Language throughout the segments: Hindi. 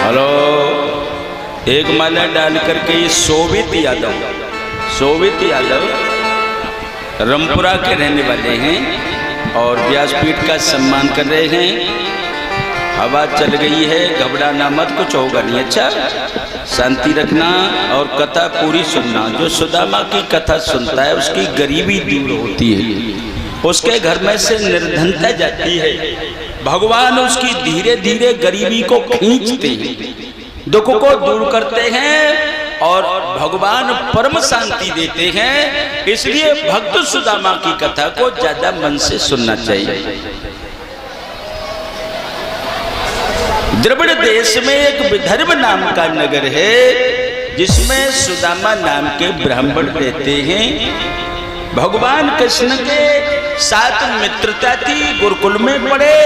हेलो, एक माला डाल करके ये शोभित यादव रामपुरा के रहने वाले हैं और व्यासपीठ का सम्मान कर रहे हैं। हवा चल गई है, घबराना मत, कुछ होगा नहीं। अच्छा, शांति रखना और कथा पूरी सुनना। जो सुदामा की कथा सुनता है उसकी गरीबी दूर होती है, उसके घर में से निर्धनता जाती है। भगवान उसकी धीरे धीरे गरीबी को खींचते हैं, दुख को दूर करते हैं और भगवान परम शांति देते हैं। इसलिए भक्त सुदामा की कथा को ज्यादा मन से सुनना चाहिए। द्रविड़ देश में एक विदर्भ नाम का नगर है जिसमें सुदामा नाम के ब्राह्मण रहते हैं। भगवान कृष्ण के साथ मित्रता थी, गुरुकुल में पढ़े,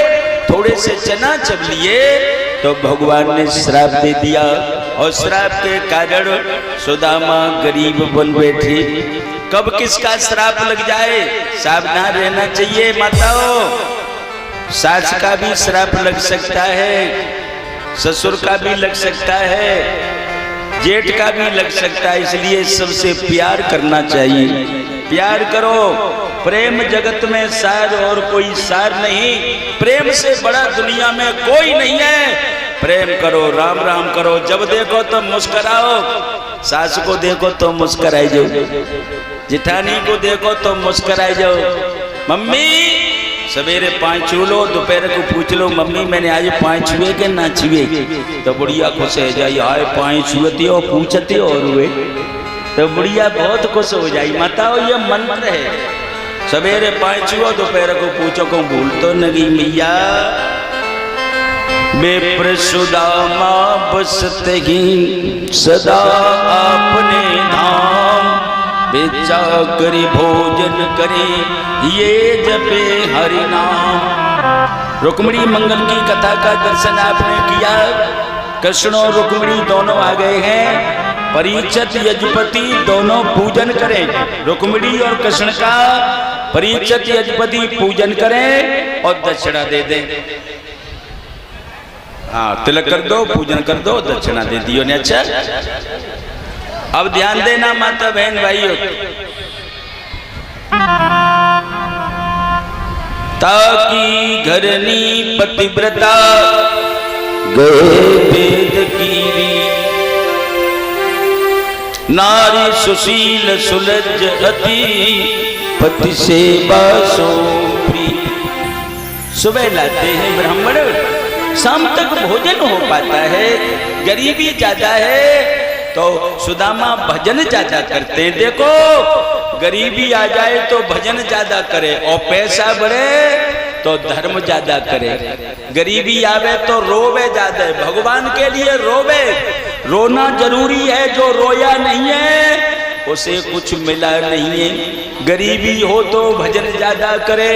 थोड़े से चना चब लिए तो भगवान ने श्राप दे दिया और श्राप के कारण सुदामा गरीब बन बैठे। कब किसका श्राप लग जाए सावधान रहना चाहिए माताओं। सास का भी श्राप लग सकता है, ससुर का भी लग सकता है, जेठ का भी लग सकता है। इसलिए सबसे प्यार करना चाहिए। प्यार करो, प्रेम जगत में सार और कोई सार नहीं। प्रेम से बड़ा दुनिया में कोई नहीं है। प्रेम करो, राम राम करो। जब देखो तो मुस्कुराओ, सास को देखो तो मुस्कुराई जाओ, जिठानी को देखो तो मुस्कुराई जाओ। मम्मी सवेरे 5 छू लो, दोपहर को पूछ लो मम्मी मैंने आज 5 छुए के ना छुए, तो बुढ़िया खुश हो जाई। आए 5 छुएती हो पूछती हो और हुए तो बुढ़िया बहुत खुश हो जाई। माताओ ये मंत्र है, सवेरे 5 छुओ, दोपहर को पूछो को भूल तो नहीं मैया। बेप्र सुदामा बसते ही सदा अपने धाम, बेचा करी भोजन करे ये जपे हरि नाम। रुक्मिणी मंगल की कथा का दर्शन आपने किया। कृष्ण और रुक्मिणी दोनों आ गए हैं। परीक्षित यजपति दोनों पूजन करें, रुक्मिणी और कृष्ण का परीक्षित यजपति पूजन करें और दक्षिणा दे दें। हाँ, तिलक कर दो, पूजन कर दो, दक्षिणा दे दियो ने। अच्छा, अब ध्यान देना माता बहन भाइयों, ताकि घरनी पतिव्रता गए वेद कीरी, नारी सुशील सुलज अति पति सेवा सोप्री। सुबह लाते हैं ब्राह्मण, शाम तक भोजन हो पाता है। गरीबी ज्यादा है तो सुदामा भजन ज्यादा करते हैं। देखो, गरीबी आ जाए तो भजन ज्यादा करे और पैसा बढ़े तो धर्म ज्यादा करे। गरीबी आवे तो रोवे ज्यादा, भगवान के लिए रोवे। रोना जरूरी है, जो रोया नहीं है उसे कुछ मिला नहीं है। गरीबी हो तो भजन ज्यादा करे,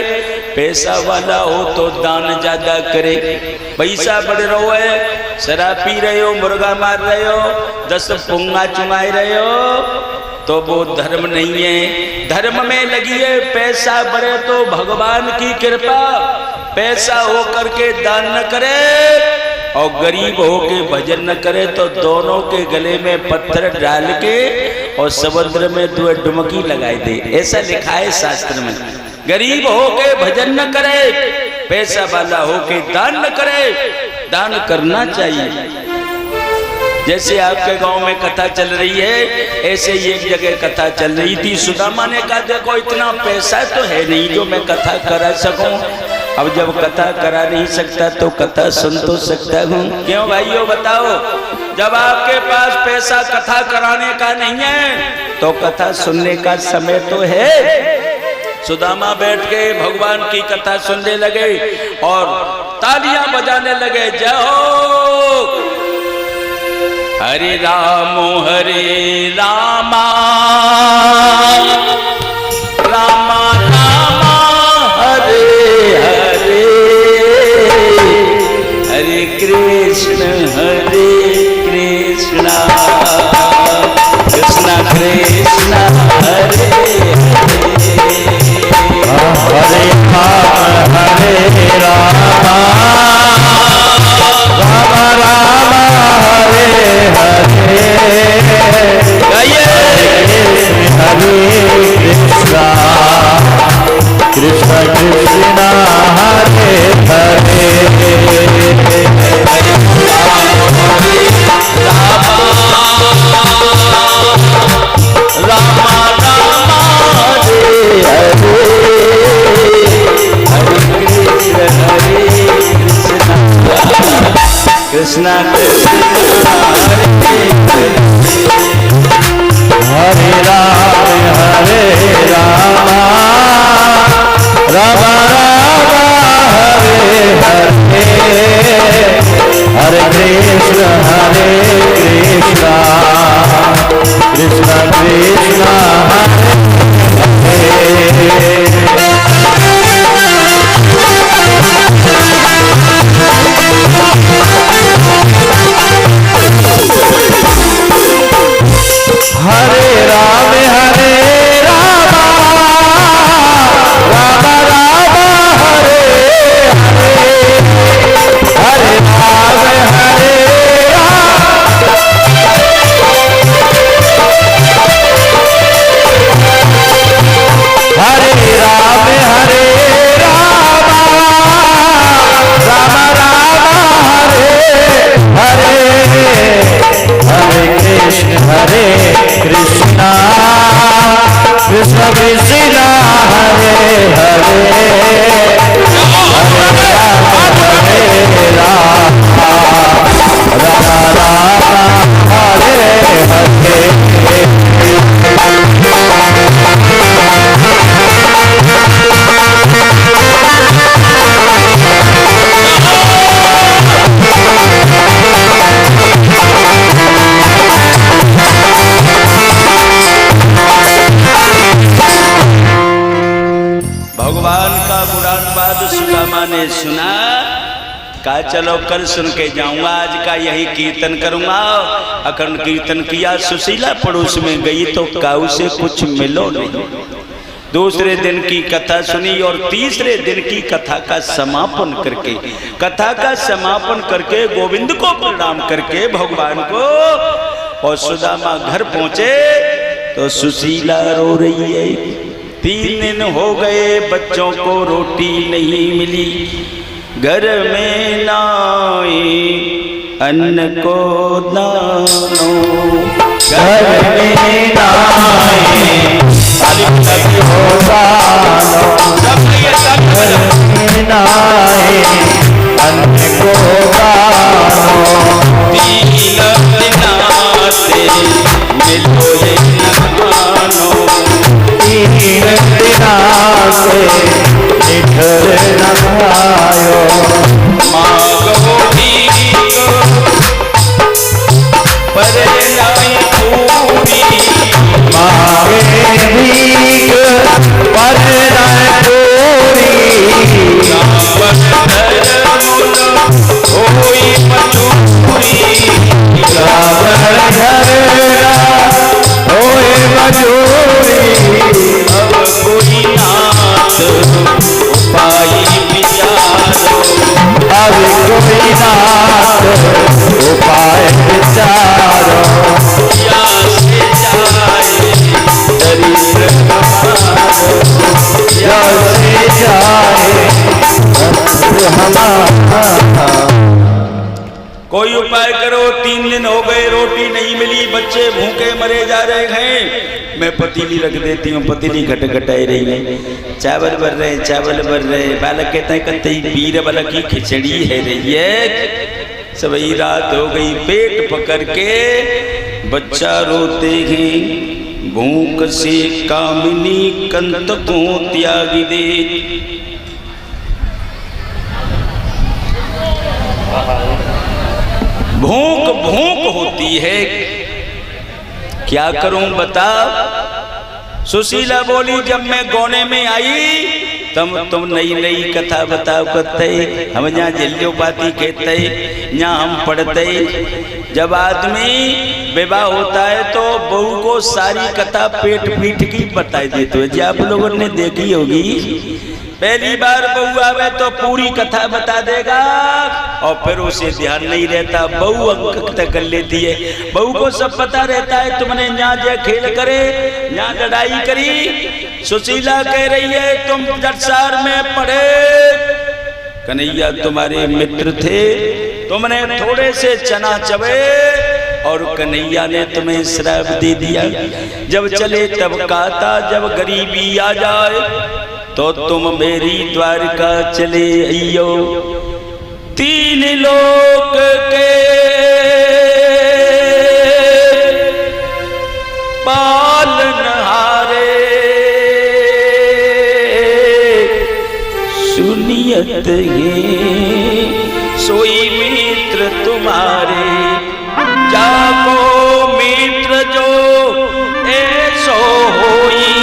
पैसा वाला हो तो दान ज्यादा करे। पैसा बढ़ रहा है, शराब पी रहे हो, मुर्गा मार रहे हो, 10 पुंगा चुमाए रहे हो तो वो धर्म नहीं है। धर्म में लगी है, पैसा बढ़े तो भगवान की कृपा, पैसा हो करके दान न करे और गरीब हो के भजन न करे तो दोनों के गले में पत्थर डाल के और समुद्र में 2 डुबकी लगाई दे। ऐसा लिखा है शास्त्र में। गरीब हो के भजन न करे, पैसा वाला हो के दान न करे। दान करना चाहिए। जैसे आपके गांव में कथा चल रही है, ऐसे ही एक जगह कथा चल रही थी। सुदामा ने कहा देखो इतना पैसा तो है नहीं जो मैं कथा करा सकूं। अब जब कथा करा नहीं सकता तो कथा सुन तो सकता हूँ। क्यों भाइयों बताओ, जब आपके पास पैसा कथा कराने का नहीं है तो कथा सुनने का समय तो है। सुदामा बैठ के भगवान की कथा सुनने लगे और तालियां बजाने लगे। जय हो हरे राम रामा रामा रामा हरे हरे, हरे कृष्ण कृष्ण कृष्ण हरे कृष्णा कृष्णा हरे राम राम राम हरे हरे हरे कृष्ण कृष्ण कृष्ण हरे राम राम राम हरे हरे हरे राम हरे राम राम राम हरे हरे हरे कृष्णा कृष्ण कृष्ण हरे हरे हरे राम राम हरे हरे भगवान का गुणानुवाद सुदामा ने सुना। कहा चलो कल सुन के जाऊंगा, आज का यही कीर्तन करूंगा। अखंड कीर्तन किया। सुशीला पड़ोस में गई तो काऊ से कुछ मिलो नहीं। दूसरे दिन की कथा सुनी और तीसरे दिन की कथा का समापन करके गोविंद को प्रणाम करके भगवान को और सुदामा घर पहुंचे तो सुशीला रो रही है। 3 दिन हो गए बच्चों को रोटी नहीं मिली, घर में नाई अन्न को दानो, घर में नाई अन्न को दानो, घर में नाई अन्न को दानो। 3 दिनाते मिलो ये नगानो, 3 दिना से निठर न आयो। मांगो भीख पर नाई पूरी, मांगे भीख पर नाई पूरी। होई मजूरी, होए मजूरी। अब कोई नाथ उपाय विचारो, अब कोई नाथ उपाय विचारो। या से जाए दरिद्र हमारो, या से जाए हमारा। कोई उपाय करो। 3 दिन हो गए रोटी नहीं मिली, बच्चे भूखे मरे जा रहे हैं। मैं पतीली रख देती हूँ, पतीली घटाई रही है, चावल भर रहे। बालक कहते हैं कतई पीर वाला की खिचड़ी है रही है। सभी रात हो गई, पेट पकड़ के बच्चा रोते हैं। भूख से कामिनी कंत को त्यागी दे। भूख होती है, क्या करूं बता। सुशीला बोली जब मैं गौने में आई तुम नई कथा बताओ करते, हम यहाँ जल्लियों पाती कहते, यहाँ हम पढ़ते। जब आदमी विवाह होता है तो बहू को सारी कथा पेट पीठ की बताई देते हैं। जी आप लोगों ने देखी होगी, पहली बार बहू आवे तो पूरी कथा बता देगा और फिर उसे ध्यान नहीं रहता, बहू अंक तक कर लेती है। बहू को सब पता रहता है, तुमने यहाँ जो खेल करे, यहाँ लड़ाई करी। सुशीला कह रही है तुम जटसार में पढ़े, कन्हैया तुम्हारे मित्र थे, तुमने थोड़े से चना चबे और कन्हैया ने तुम्हें श्राप दे दिया। जब चले तब कहता जब गरीबी आ जाए तो तुम मेरी द्वारका चले अइयो। तीन लोक के पालनहारे सुनियत है सोई मित्र तुम्हारे। जाको मित्र जो ऐसो होई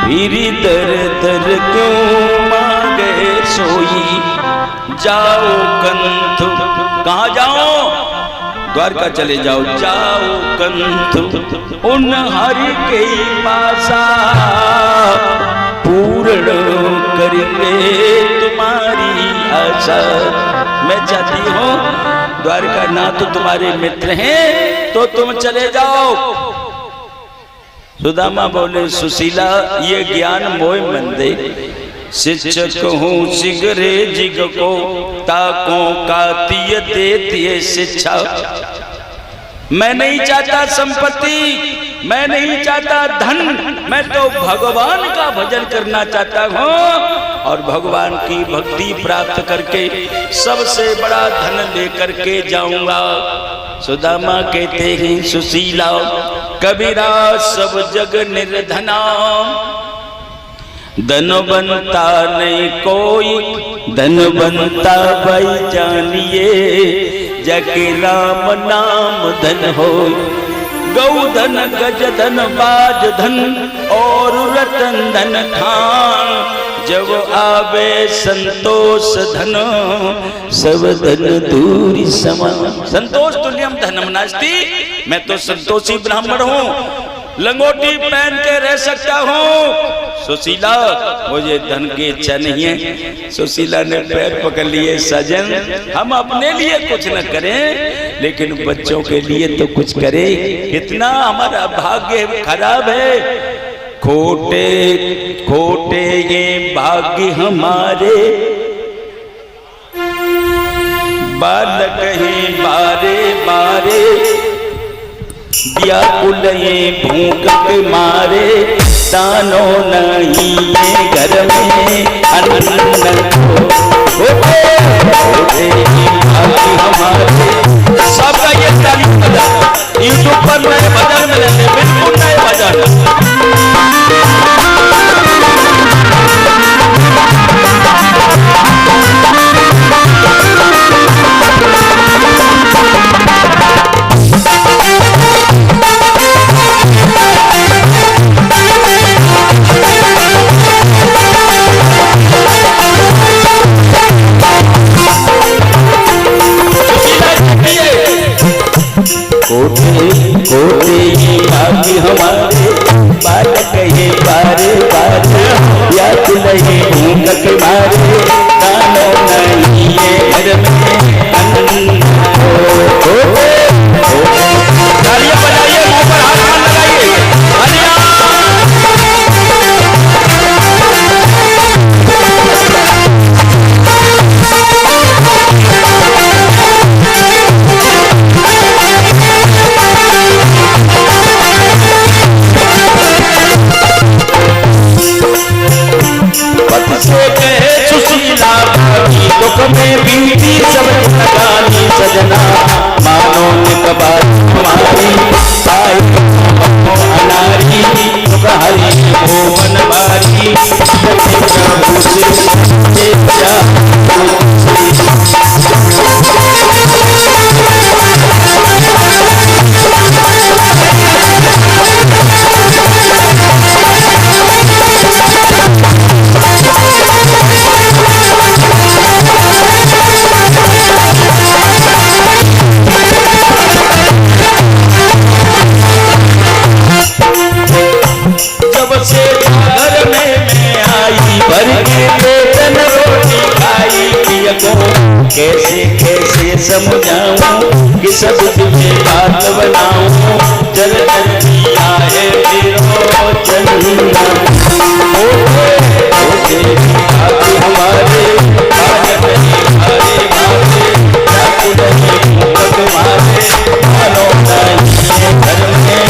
फिर दर दर क्यों मांगे सोई। जाओ कंथ, कहाँ जाओ? द्वारका चले जाओ। जाओ कंथ उन हरि के पासा पूर्ण करेंगे तुम्हारी आशा। मैं चाहती हूँ द्वारका नाथ तो तुम्हारे मित्र हैं तो तुम चले जाओ। सुदामा बोले सुशीला ये ज्ञान मोय मंदे, शिक्षक हूँ सिगरे जिग को ताकों का तिय देती शिक्षा। मैं नहीं चाहता संपत्ति, मैं नहीं चाहता धन, मैं तो भगवान का भजन करना चाहता हूँ और भगवान की भक्ति प्राप्त करके सबसे बड़ा धन लेकर के जाऊंगा। सुदामा कहते हैं सुशीला कबीरा सब जग निर्धना, धनवंता नहीं कोई धनवंता भाई जानिए, जगे राम नाम धन हो। गौ धन गज धन बाज धन और रतन धन खान, जब आवे संतोष धन सब धन दूरी समान। संतोष तुल्यम धनम नास्ति, मैं तो संतोषी ब्राह्मण हूँ, लंगोटी पहन के रह सकता हूँ। सुशीला मुझे धन की इच्छा नहीं है। सुशीला ने पैर पकड़ लिए सजन हम अपने लिए कुछ न करें लेकिन बच्चों के लिए तो कुछ करें। इतना हमारा भाग्य खराब है, खोटे खोटे ये भाग्य हमारे, बालक हैं बारे बारे व्याकुल भूख के मारे, दानो नहीं है घर में अन्न को हमारे। सबका ये तारीफ बजा यूट्यूब पर नए भजन मिलेंगे, बिल्कुल नए भजन। कोटे ये भाग्य हमारे, बालक ये बारे बारे व्याकुल ये भूख के मारे, दानो नहीं है घर में अन्न को। तालियां बजाइए, मुंह पर हाथ लगाइए। सुशीला दुख में बीती सब लगानी सजना, मानो निकबार हमारी पाई अनारी, हरी हो मनवारी प्रभु से कैसे कैसे समझाऊं कि सब तुझे बात बनाऊं, चल चलिया है विरोचन हमारे बालक हमारे बाबे व्याकुल भूख मारे, मानो नहीं घर में।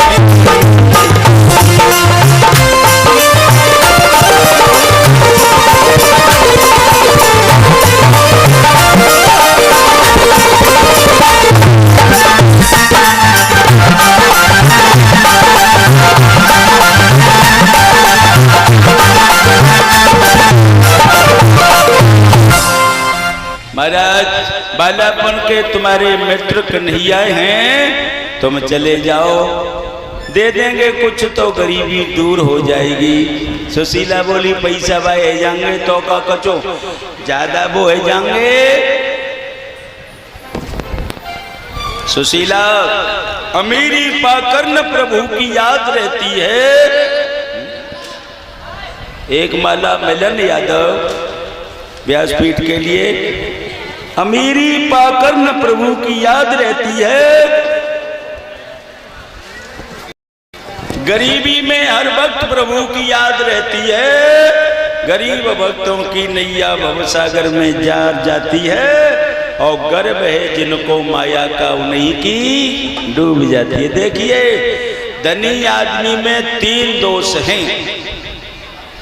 बालापन के तुम्हारे मित्र कन्हैया हैं, तुम चले जाओ, दे देंगे कुछ तो गरीबी दूर हो जाएगी। सुशीला बोली पैसा भाई है जाएंगे तो का कचो ज्यादा वो है जाएंगे। सुशीला अमीरी पाकर न प्रभु की याद रहती है। एक माला मिलन यादव व्यासपीठ के लिए, अमीरी पाकर न प्रभु की याद रहती है, गरीबी में हर वक्त प्रभु की याद रहती है। गरीब भक्तों की नैया भवसागर में जार जाती है और गर्व है जिनको माया का उन्हीं की डूब जाती है। देखिए धनी आदमी में 3 दोष हैं,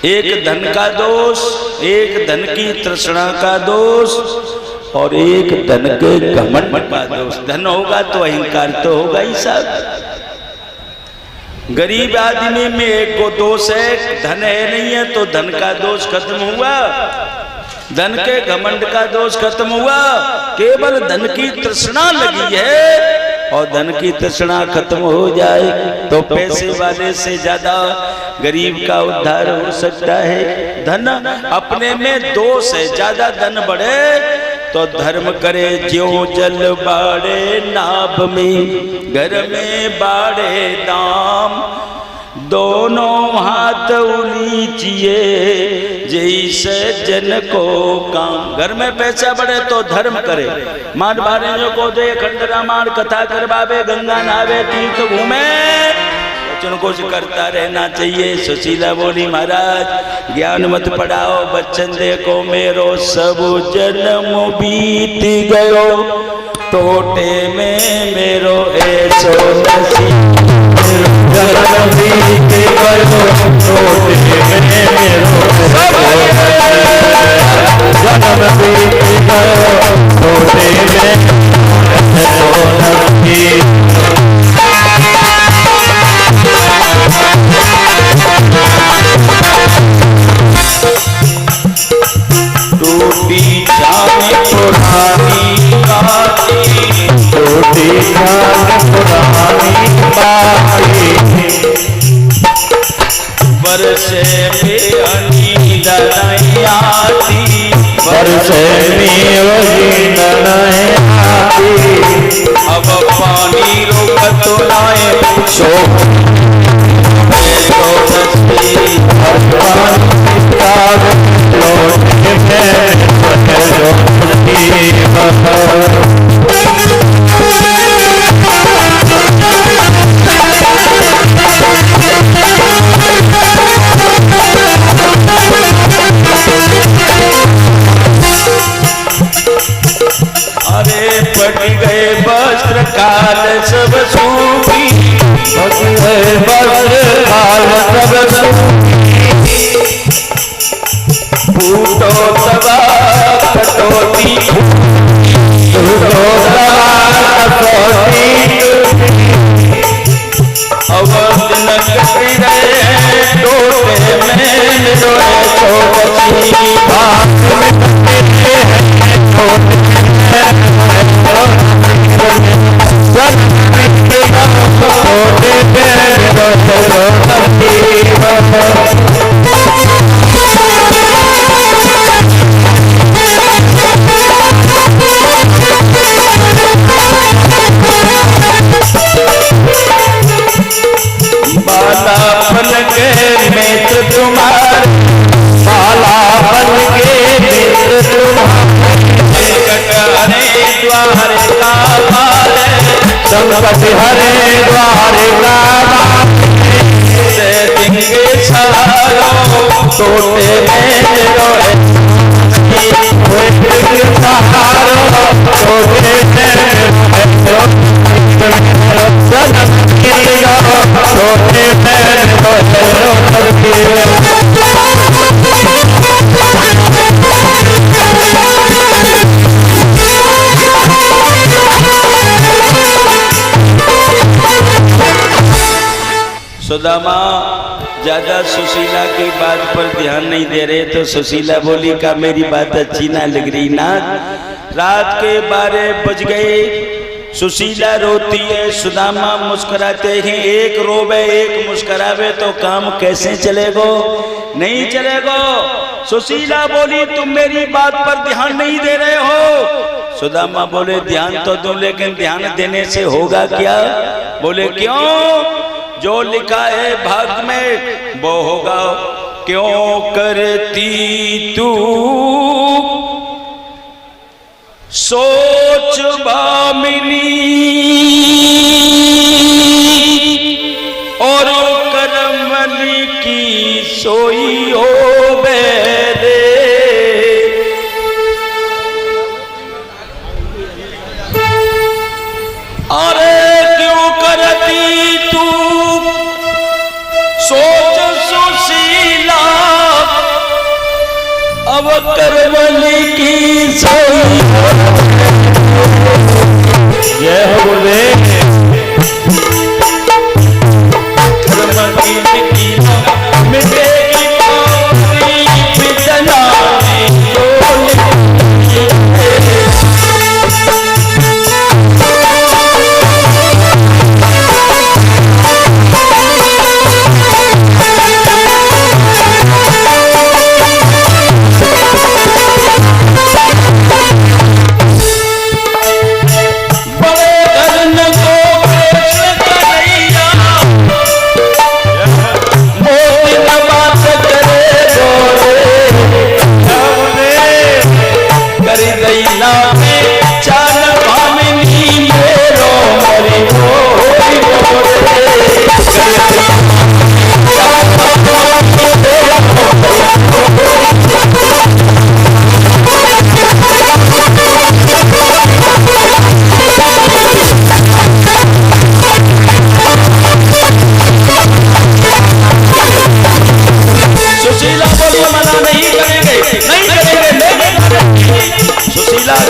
एक धन का दोष, एक धन की तृष्णा का दोष और एक धन के घमंड का दोष। धन होगा तो अहंकार तो होगा ही साहब। गरीब आदमी में एक को दोष है, धन है नहीं है तो धन का दोष खत्म हुआ, धन के घमंड का दोष खत्म हुआ, केवल धन की तृष्णा लगी है और धन की तृष्णा खत्म हो जाए तो पैसे वाले से ज्यादा गरीब का उद्धार हो सकता है। धन अपने में दोष है, ज्यादा धन बढ़े तो धर्म करे ज्यों जल बाड़े नाभ में, घर में बाड़े दाम, दोनों हाथ उलीचिए जैसे जन को काम। घर में पैसा बढ़े तो धर्म करे, मार बारे को दे खंडरा मार, कथा करवावे, गंगा नहावे, तीर्थ घूमे, कुछ करता रहना चाहिए। सुशीला बोली महाराज ज्ञान मत पढ़ाओ, बच्चन देखो मेरो सब जन्म बीत गयो, टोटे में मेरो ऐसो नसीब, जन्म बीत गयो टोटे में मेरो जन्म बीत गयो टोटे में ऐसो नसीब। टूटी जाने पुरानी बातें, टूटी जाने पुरानी बातें, बरसे में नींद नहीं आती, बरसे में नींद नहीं आती, अब पानी रोक तो लाए पूछो अरे पट गए वस्त्र काल सब सूखी, पट गए वस्त्र काल सब सूखी, फूटो तबा कटोती, फूटो तबा कटोती, अवध न कटी रहे टोटे में रोए तो बची बात बालापन के मित्र तुम्हारे, बालापन के मित्र तुम्हारे, द्वार का बारे, संकट हरे द्वार का से दिंगे सारो टोटे में रोए सहारो टोटे में टोटे सुदामा ज्यादा सुशीला की बात पर ध्यान नहीं दे रहे तो सुशीला बोली का मेरी बात अच्छी ना लग रही ना, रात के 12 बज गए। सुशीला रोती है, सुदामा मुस्कुराते हैं। एक रोवे एक मुस्कुरावे तो काम कैसे चलेगो? नहीं चलेगो। सुशीला बोली तुम मेरी बात पर ध्यान नहीं दे रहे हो। सुदामा बोले ध्यान तो दूं, लेकिन ध्यान देने से होगा क्या? बोले क्यों? जो लिखा है भाग्य में वो होगा। क्यों करती तू सोच भामिनी, और करमली की सोई हो बेरे। अरे क्यों करती तू सोच सुशीला, अब करमली की सोई हो। जय हो गुरुदेव।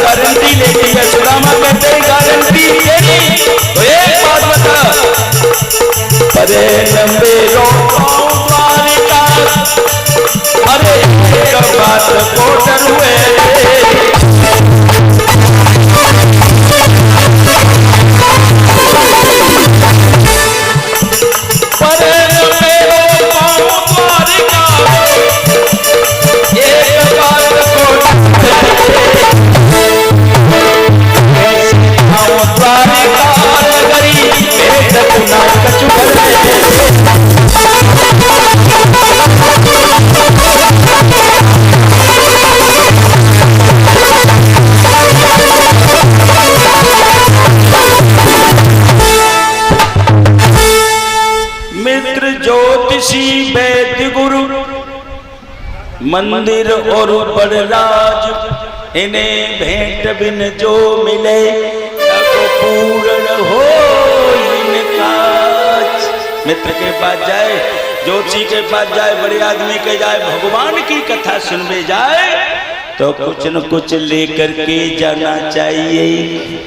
गारंटी लेती है। सुदामा कहते हैं गारंटी तेरी, तो एक बात बता। अरे लंबे द्वारिका, अरे एक बात को डरुए। मित्र ज्योतिषी वैद्य गुरु मंदिर और बड़राज, इन्हें भेंट बिन जो मिले तो पूर्ण हो इनका। मित्र के पास जाए, ज्योतिषी के पास जाए, बड़े आदमी के जाए, भगवान की कथा सुनने जाए तो कुछ न कुछ लेकर के जाना चाहिए।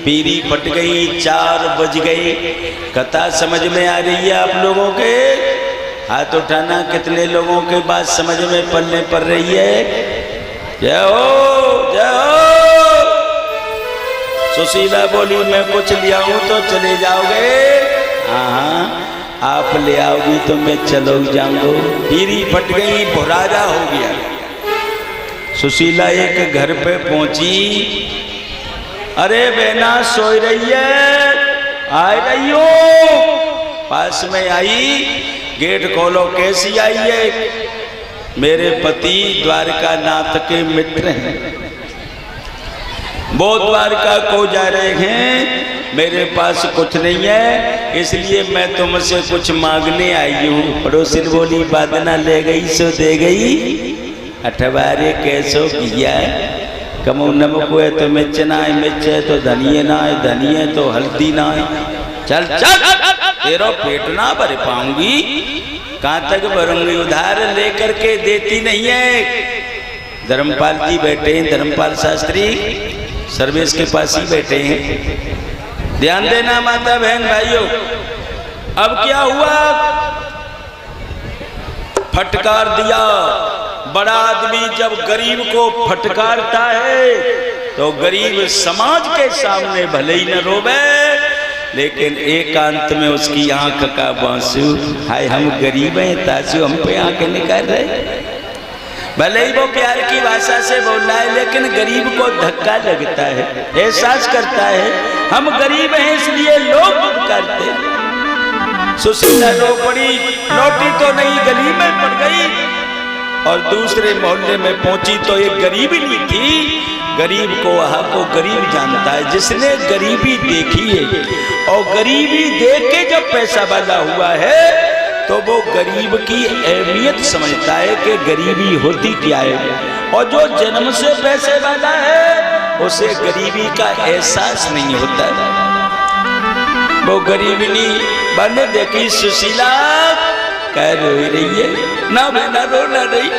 पीरी फट गई, 4 बज गए। कथा समझ में आ रही है आप लोगों के? हाथ उठाना। कितने लोगों के बात समझ में पलने पड़ रही है? जय हो, जय हो। सुशीला बोली मैं कुछ ले आऊं तो चले जाओगे? हाँ, आप ले आओगी तो मैं चलो जाऊंगा। पीरी फट गई, भुराजा हो गया। सुशीला एक घर पे पहुंची। अरे बहना सोई रही है, आ रही हो? पास में आई, गेट खोलो। कैसी आई है? मेरे पति द्वारका नाथ के मित्र हैं, वो द्वारका को जा रहे हैं, मेरे पास कुछ नहीं है, इसलिए मैं तुमसे कुछ मांगने आई हूँ। पड़ोसिन बोली बादना ले गई सो दे गई, अठवारे कैसो किया। कमो नमक है तो मिर्च ना है, मिर्च है तो धनिया ना है, धनिया है तो हल्दी ना है। चल चल, तेरा पेट ना भर पाऊंगी। कहाँ तक भरूंगी? उधार लेकर के देती नहीं है। धर्मपाल जी बैठे हैं, धर्मपाल शास्त्री सर्वेश के पास ही बैठे हैं। ध्यान देना माता बहन भाइयों। अब क्या हुआ? फटकार दिया। बड़ा आदमी जब गरीब को फटकारता है तो तो गरीब समाज के सामने भले ही न रोवे, लेकिन एकांत में उसकी आंख का बांसु, हाय हम गरीब हैं तासु हम पे आंखें निकाल रहे। भले ही वो प्यार की भाषा से बोल रहा है, लेकिन गरीब को धक्का लगता है, एहसास करता है हम गरीब हैं इसलिए लोग करते हैं। सुशीला रो पड़ी, लौटी तो नहीं, गली में पड़ गई और दूसरे मोहल्ले में पहुंची तो एक गरीब ही नहीं थी। गरीब को वहां को गरीब जानता है जिसने गरीबी देखी है, और गरीबी देख के जब पैसा वाला हुआ है तो वो गरीब की अहमियत समझता है कि गरीबी होती क्या है। और जो जन्म से पैसे वाला है उसे गरीबी का एहसास नहीं होता है। वो गरीबनी बने देखी सुशीला कह रो रही है, ना बेटा रोना नहीं,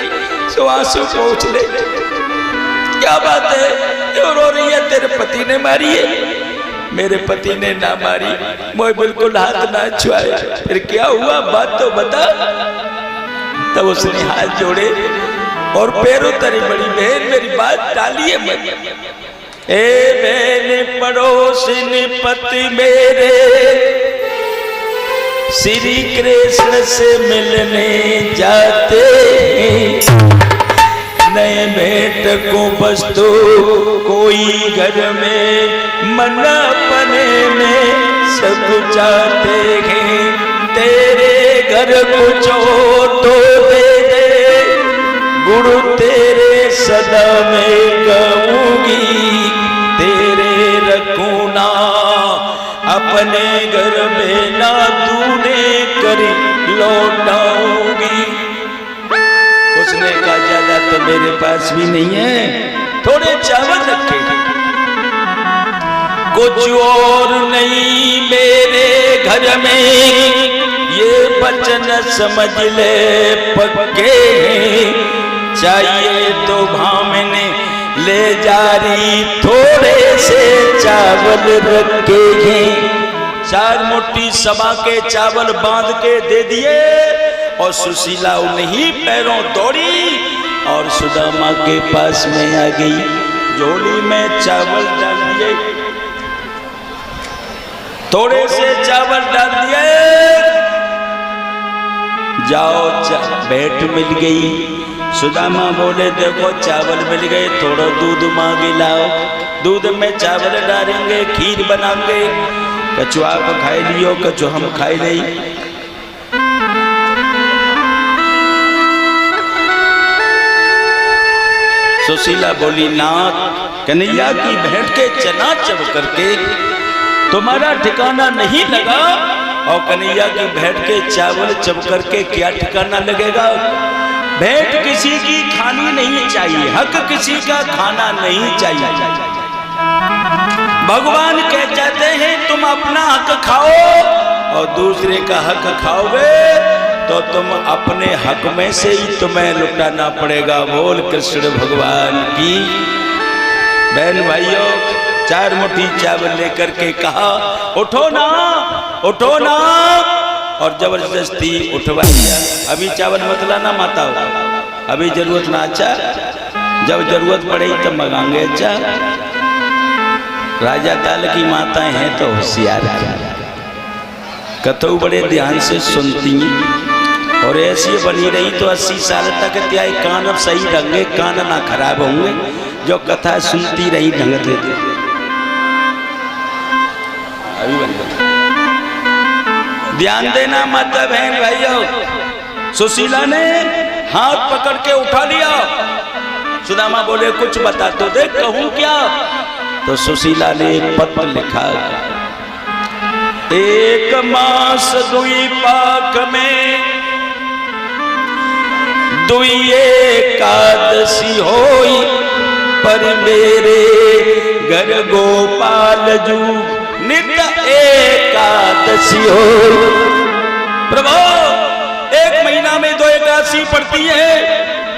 सो आंसू पोंछ ले। क्या बात है, क्यों रो रही है? तेरे पति ने मारी है? मेरे पति ने ना मारी, मुझे बिल्कुल हाथ ना छुआए। फिर क्या हुआ, बात तो बता। तब उसने हाथ जोड़े और पैरों तरी, बड़ी बहन मेरी बात टालिए मत। ए बहन पड़ोसिन पति मेरे, श्री कृष्ण से मिलने जाते हैं। नए भेंट को बस तो कोई घर में मना पने में सब चाहते हैं। तेरे घर कुछ हो तो दे दे, गुरु तेरे सदा में कहूंगी। तेरे रखूना अपने घर में ना तूने करी लौटाऊंगी। उसने कहा ज्यादा तो मेरे पास भी नहीं है, थोड़े चावल रखे, कुछ और नहीं मेरे घर में, ये वचन समझ ले पक्के हैं। चाहिए तो भामने ले जा रही, थोड़े से चावल रखे हैं। 4 मुट्ठी सभा के चावल बांध के दे दिए और सुशीला उन्हीं पैरों दौड़ी और सुदामा के पास में आ गई। झोली में चावल डाल दिए, थोड़े से चावल डाल दिए, जाओ भेंट मिल गई। सुदामा बोले देखो चावल मिल गए, थोड़ा दूध मांगे लाओ, दूध में चावल डालेंगे, खीर बनाएंगे। कछु आप खाए लियो, कछु हम खाए नहीं। सुशीला बोली नाथ, कन्हैया की भेंट के चना चब करके तुम्हारा ठिकाना नहीं लगा, और कन्हैया की भेंट के चावल चब करके क्या ठिकाना लगेगा। भेंट किसी की खानी नहीं चाहिए, हक किसी का खाना नहीं चाहिए। भगवान कह जाते हैं तुम अपना हक खाओ और दूसरे का हक खाओगे तो तुम अपने हक में से ही तुम्हें लुटाना पड़ेगा। बोल कृष्ण भगवान की। बहन भाइयों, 4 मुट्ठी चावल लेकर के कहा उठो ना, उठो ना, और जबरदस्ती उठवाइया। अभी चावल मत लाना माता, अभी जरूरत ना, अच्छा जब जरूरत पड़ेगी तब मंगाएंगे। अच्छा राजा काल की माताएं हैं तो होशियार कथो बड़े ध्यान से सुनती, और ऐसी बनी रही तो 80 साल तक त्याई कान अब सही ढंगे, कान ना खराब होंगे, जो कथा सुनती रही ढंग से। अभी बन ध्यान देना माता बहन भाइयों। सुशीला ने हाथ पकड़ के उठा लिया। सुदामा बोले कुछ बता तो दे, कहूं क्या। तो सुशीला ने पत्र लिखा, 1 मास 2 पाक में 2 एकादशी होई, पर मेरे घर गोपाल जू नित्य एकादशी हो। प्रभु 1 महीना में 2 एकादशी पड़ती है,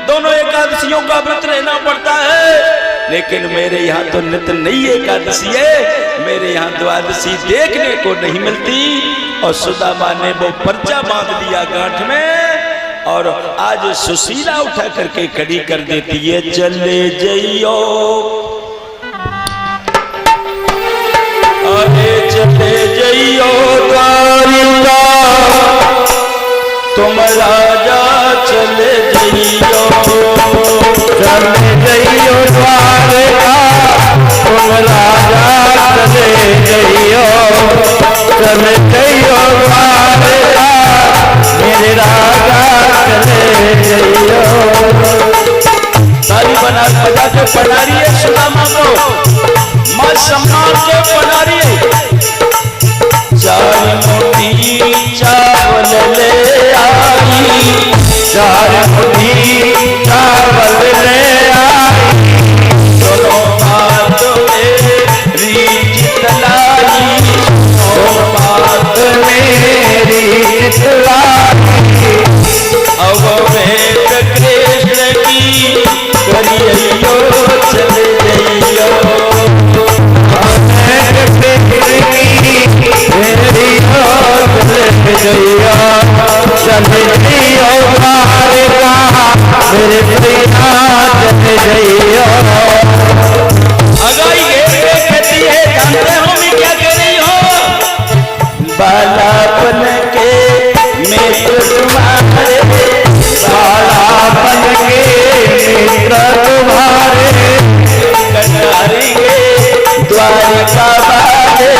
दोनों एकादशियों का व्रत रहना पड़ता है, लेकिन मेरे यहाँ तो नित्य नई एकादशी है, मेरे यहाँ द्वादशी देखने को नहीं मिलती। और सुदामा ने वो पर्चा बांध दिया गांठ में, और आज सुशीला उठा करके खड़ी कर देती है। चले जइयो चले जइयो द्वारिका, तुम राजा चले जइयो, चले जइयो द्वारका, तुम राजा चले जइयो, चले जइयो द्वारका, मेरे राजा चले जइयो। ताली बना बजा के पढ़ा रही है सुदामा को, मां सम्मान के पढ़ा रही है। चार मुट्ठी चावल ले आई, चार मुट्ठी चावल ले आई, दोनों बात मेरी जितलाई, दोनों बात मेरी जितलाई। अब वेद कृष्ण की करियो चले जइयो, चले जइयो द्वारका, मेरे प्रिया चले जइयो। अगाई ये कहती है, जानते हो मैं क्या कह रही हूँ? बालापन के मित्र तुम्हारे, बालापन के मित्र तुम्हारे, कटारेंगे द्वारका वाले,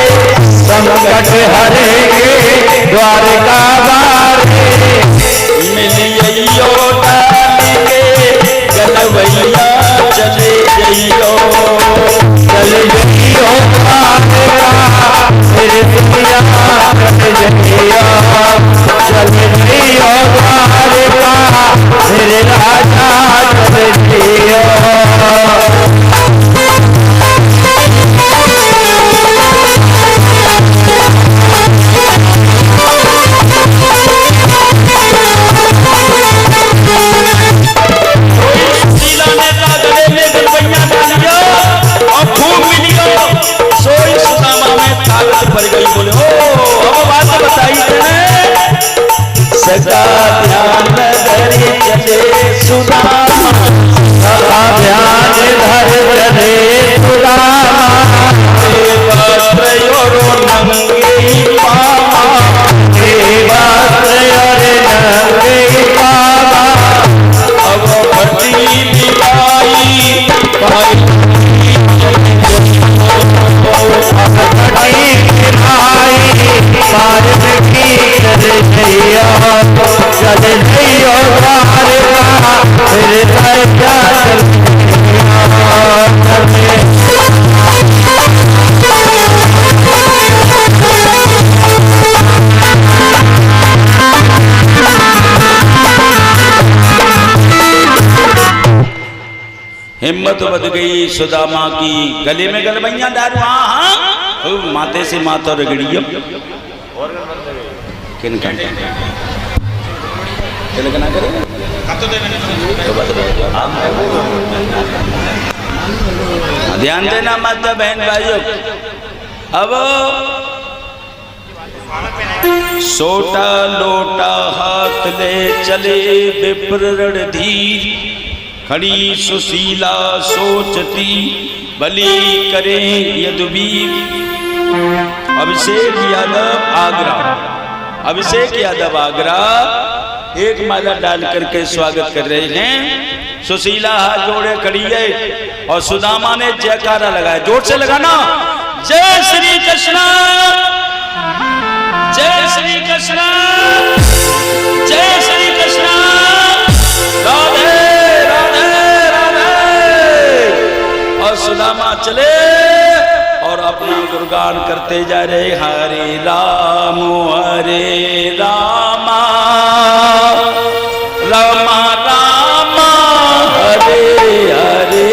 संकट हरेंगे द्वारका वाले। मिलियो डालेंगे गलवैया चले जइयो, चले जइयो द्वारका, मेरे प्रिया चले जइयो, चले जइयो द्वारका, मेरे राजा चले जइयो। पर गई बोले ओ अब बात बताई सगा ध्यान धरे चले सुदामा, सगा ध्यान धरे चले सुदामा, वस्त्र और नंगे पामा, वस्त्र और नंगे पामा। अब भट्टी दिलाई पाई, चले जइयो, चले जइयो द्वारका, मेरे राजा चले। हिम्मत बढ़ गई सुदामा की, गले में गलबैया दारू, हाँ माथे से माथा रगड़ियो, किन का ध्यान देना माता बहन भाइयों। अब सोटा लोटा हाथ ले चले विप्र रणधीर, खड़ी सुशीला सोचती बलि करें यदुवीर। अभिषेक यादव आगरा, अभिषेक यादव आगरा एक माला डाल करके स्वागत कर रहे हैं। सुशीला हाथ जोड़े खड़ी है और सुदामा ने जयकारा लगाया, जोर से लगाना, जय श्री कृष्ण, जय श्री कृष्ण, जय श्री कृष्ण, राधे राधे राधे। और सुदामा चले और अपना गुणगान करते जा रहे, हरे राम रामा रामा रामा हरे हरे,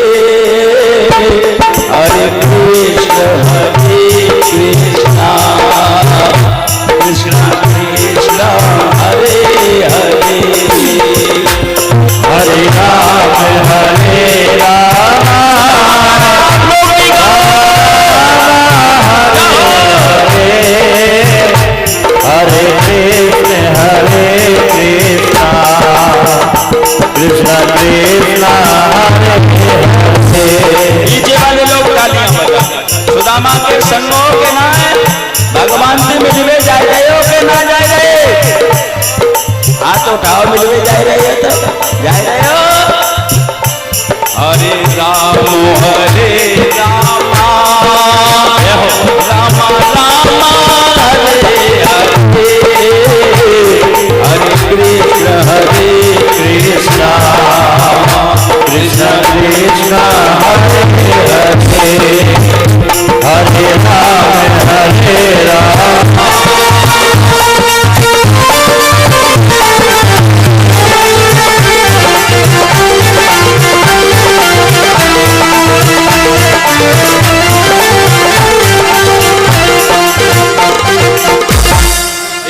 हरे कृष्ण कृष्णा कृष्णा कृष्णा हरे हरे, हरे राम हरे राम, हरे हाथ उठाओ मिलवे जाए रहे हो तो जाए रहे हो। हरे राम राम राम हरे हरे हरे कृष्ण कृष्ण कृष्ण हरे हरे हरे राम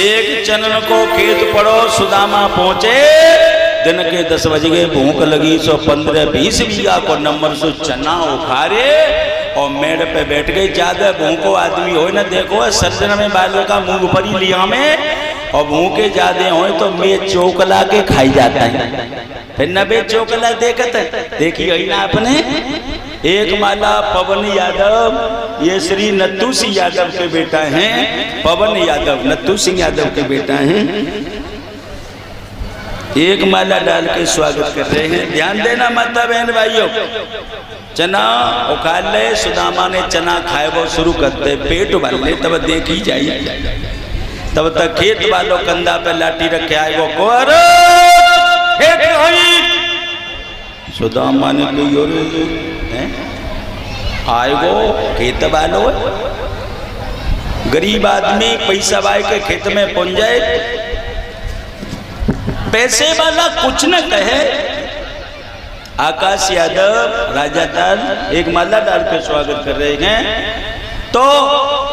एक चनन को खेत पड़ो सुदामा पहुंचे। दिन के 10 बज गए, भूख लगी, 115-20 बीघा को नंबर सो चना उखारे और मेड़ पे बैठ गए। ज्यादा भूखो आदमी हो न देखो सर्जन में बालों का मुंह भरी लिया में, और भूखे ज्यादा हो तो मैं चोकला के खाई जाता है। फिर न बे चोकला देखत देखी गई ना आपने। एक माला पवन यादव, ये श्री नत्थू सिंह यादव के बेटा हैं। पवन यादव नत्थू सिंह यादव के बेटा हैं। एक माला डाल के स्वागत कर रहे हैं। ध्यान देना माता बहन भाइयों, चना उखाड़ ले। सुदामा ने चना खाए वो शुरू करते, पेट भर ले तब देखी जाए। तब तक खेत वालों कंधा पे लाठी रखे आए वो कोर खेत सुदामा ने आए वो खेत वालों गरीब आदमी पैसा बाई के खेत में पहुंच जाए। पैसे वाला कुछ न कहे। आकाश यादव राजाताल एक माला डाल के स्वागत कर रहे हैं। तो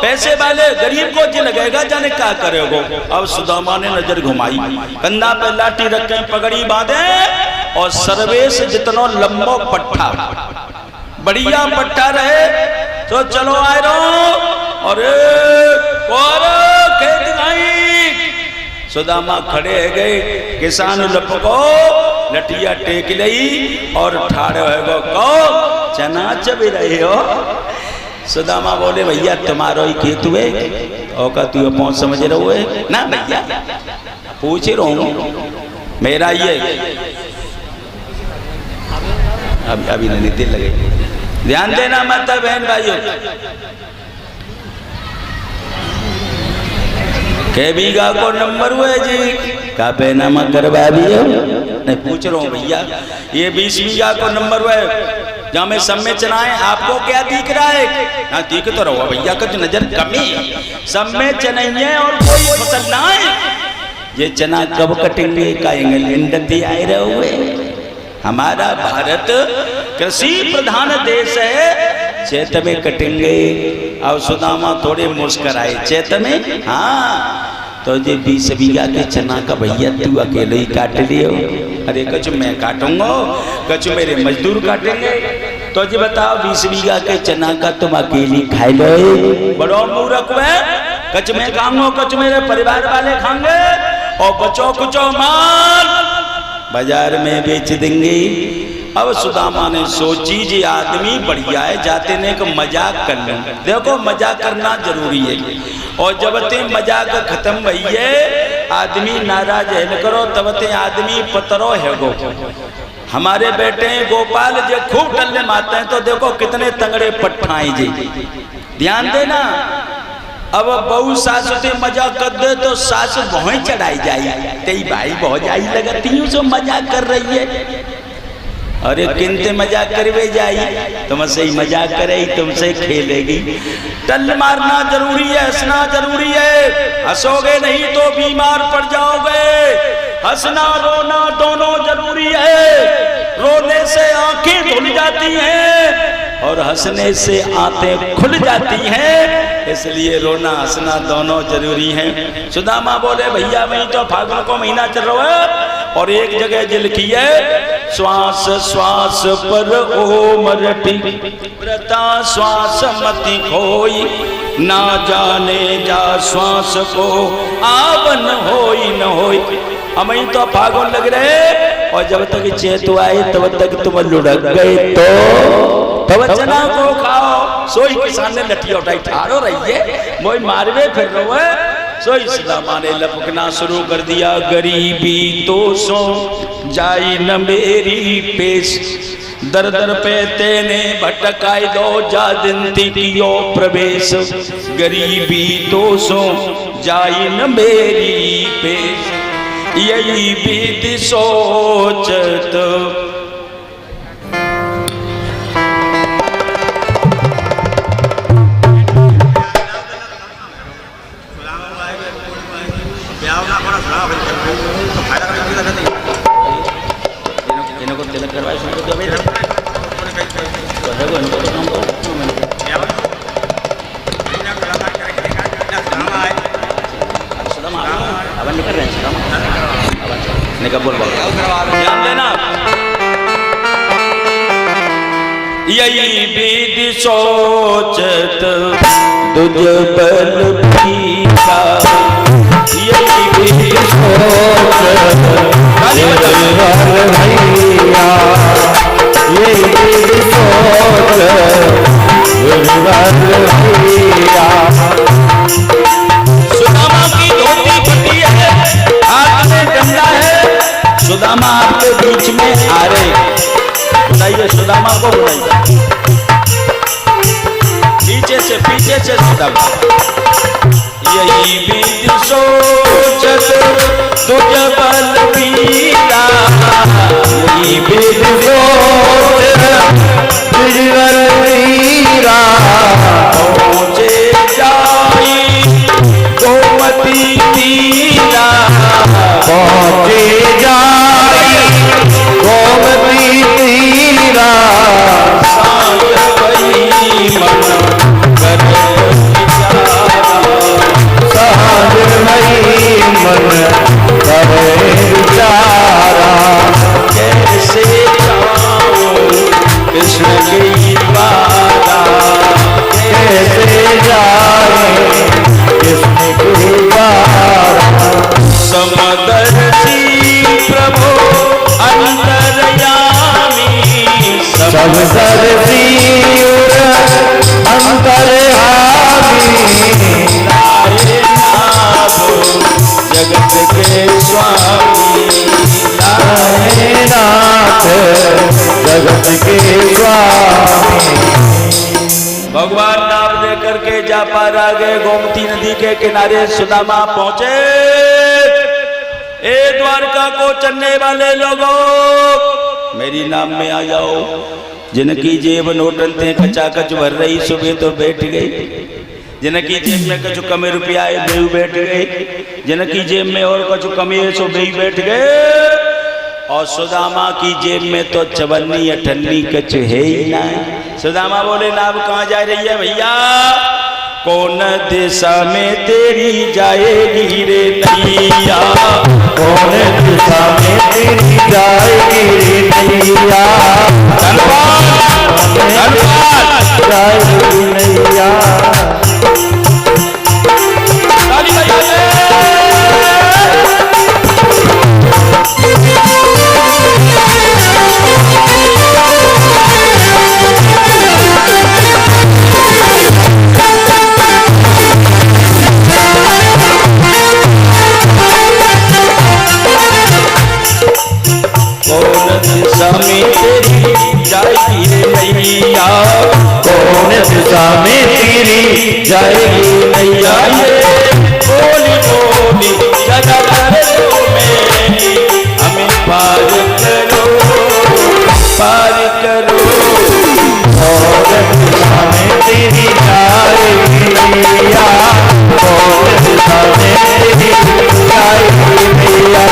पैसे वाले गरीब को जी लगेगा जाने क्या करेगो। अब सुदामा ने नजर घुमाई, कंधा पे लाठी रखे, पगड़ी बांधे और सर्वेश जितनो लंबो पट्टा, बढ़िया पट्टा रहे तो चलो आए रहो। और खेत गई सुदामा खड़े है गए। किसान लपको लठिया टेक लई और ठाड़े है गो को चना चब रहे हो। सुदामा बोले भैया तुम्हारो ही खेत हुए और का तू पहुंच समझ रहे हुए ना भैया, पूछ रहा हूं मेरा ये अभी नहीं दिल लगे। ध्यान देना माता बहन भाइयों, के बीघा को नंबर हुए जी का पैनामा करवा भी हो। नहीं पूछ रहा हूँ भैया, ये 20 बीघा को नंबर हुए जहाँ में सब में चनाए। आपको क्या दिख रहा है ना? दिख तो रहो भैया, कुछ नजर कमी। सब में चनाइए और कोई फसल ना है। ये चना कब कटेंगे का इंडती आए रहे। हमारा भारत कृषि प्रधान देश है, चैत में कटेंगे। और सुदामा थोड़े मुस्कराए, चैत में हाँ। तो ये 20 बीघा के चना का भैया तू अकेले ही काट लियो। अरे कछ मैं काटूंगा, कछ मेरे मजदूर काटेंगे। तो जी बताओ 20 बीघा के चना का तुम अकेली खाए लो। बड़ो मूर्ख है, कछ मैं खाऊंगा, कछ मेरे परिवार वाले खाएंगे और बचो कुचो माल बाजार में बेच देंगे। अब सुदामा ने सोची जी आदमी बढ़िया है, जाते ने एक मजाक कर लें। देखो मजाक करना जरूरी है, और जब ते मजाक खत्म भइए आदमी नाराज है न करो, तब ते आदमी पतरो है गो। हमारे बेटे गोपाल जो खूब टल्ले मारते हैं, तो देखो कितने तंगड़े पट्ठाएं जी। ध्यान देना, अब बहू सासु ते मजाक कर दे तो सासु बहुत चढ़ाई जाए। तेरी भाई बहुत आई लगती हूँ जो मजाक कर रही है। अरे किनते मजाक करवे जाई, तुमसे ही मजाक करे, तुमसे खेलेगी। टल मारना जरूरी है, हंसना जरूरी है। हंसोगे नहीं तो बीमार पड़ जाओगे। हंसना रोना दोनों जरूरी है। रोने से आंखें धुल जाती हैं और हंसने से आंखें खुल जाती हैं, इसलिए रोना हंसना दोनों जरूरी है। सुदामा बोले भैया वही तो फागुन को महीना चल रहा है और एक जगह जो लिखी है, श्वास श्वास पर ओ मरती व्रता श्वास मति खोई, ना जाने जा श्वास को आवन होई न होई। हम ही तो फागुन लग रहे और जब तक चेत आए तब तक तुम लुढ़क गए। तो चना को खाओ। सोई किसान ने लठिया उठाई, ठाड़ो रहिए मोई मारवे फिर रहो है। सोई सुदामा ने लपकना शुरू कर दिया। गरीबी तो सो जाई न मेरी पेश, दर दर पे तेने भटकाई दो जा दिनती कियो प्रवेश। गरीबी तो सो जाई न मेरी पेश, यही विधि सोचत इनको तिलक करवाए सुनको तो भाई तो है वो इनको तो काम करो अब निकल रहे हैं निकल बोल ध्यान देना। यही विधि सोचत तुझ बल पीछा, यही विधि सोचत भैया, यही विधि सोचत भैया। सुदामा की धोती फटी है, हाथ में डंडा है, सुदामा आपके बीच में आ रहे। बुलाइए सुदामा को, बुलाइए पीछे से सुदामा। यही विधि सोचत तुझ बल पीछा, यही विधि सोचत तुझ बल पीछा। पहुँचे जाई गोमती तीरा, पहुँचे जाई गोमती तीरा। सांझ भई मन कर विचारा, सांझ भई मन करे विचारा। कैसे जाऊं कृष्ण की द्वारा, कैसे जाए कृष्ण की द्वारा। समदर्शी प्रभु अंतर्यामी, समदर्शी अंतर्यामी। लाए नाथ जगत के स्वामी, लाए नाथ जगत के स्वामी। भगवान नाम लेकर के जा पार आ गए। गोमती नदी के किनारे सुदामा पहुंचे। ए द्वारका को चलने वाले लोगों, मेरी नाम में आ जाओ। जिनकी जेब नोटन थे कचाकच भर रही, सुबह तो बैठ गई। जिनकी जेब में कछु कमे रुपया है बेहू बैठ गए। जिनकी जेब में और कछु कमी है सो बेही बैठ गए। और सुदामा की जेब में तो चवन्नी अठन्नी कछु है ही ना। सुदामा बोले नाव कहाँ जा रही है भैया? कौन दिशा में तेरी जाएगी रे नैया, कौन दिशा में तेरी जाएगी रे नैया। जाएगी नैया। कौन दिशा में तेरी जाएगी रे नैया, कौन दिशा में तेरी जाएगी नैया। बोली बोली जगत में हमें पार करो, पार करो। कौन दिशा में तेरी जाएगी नैया, कौन दिशा में तेरी जाएगी नैया।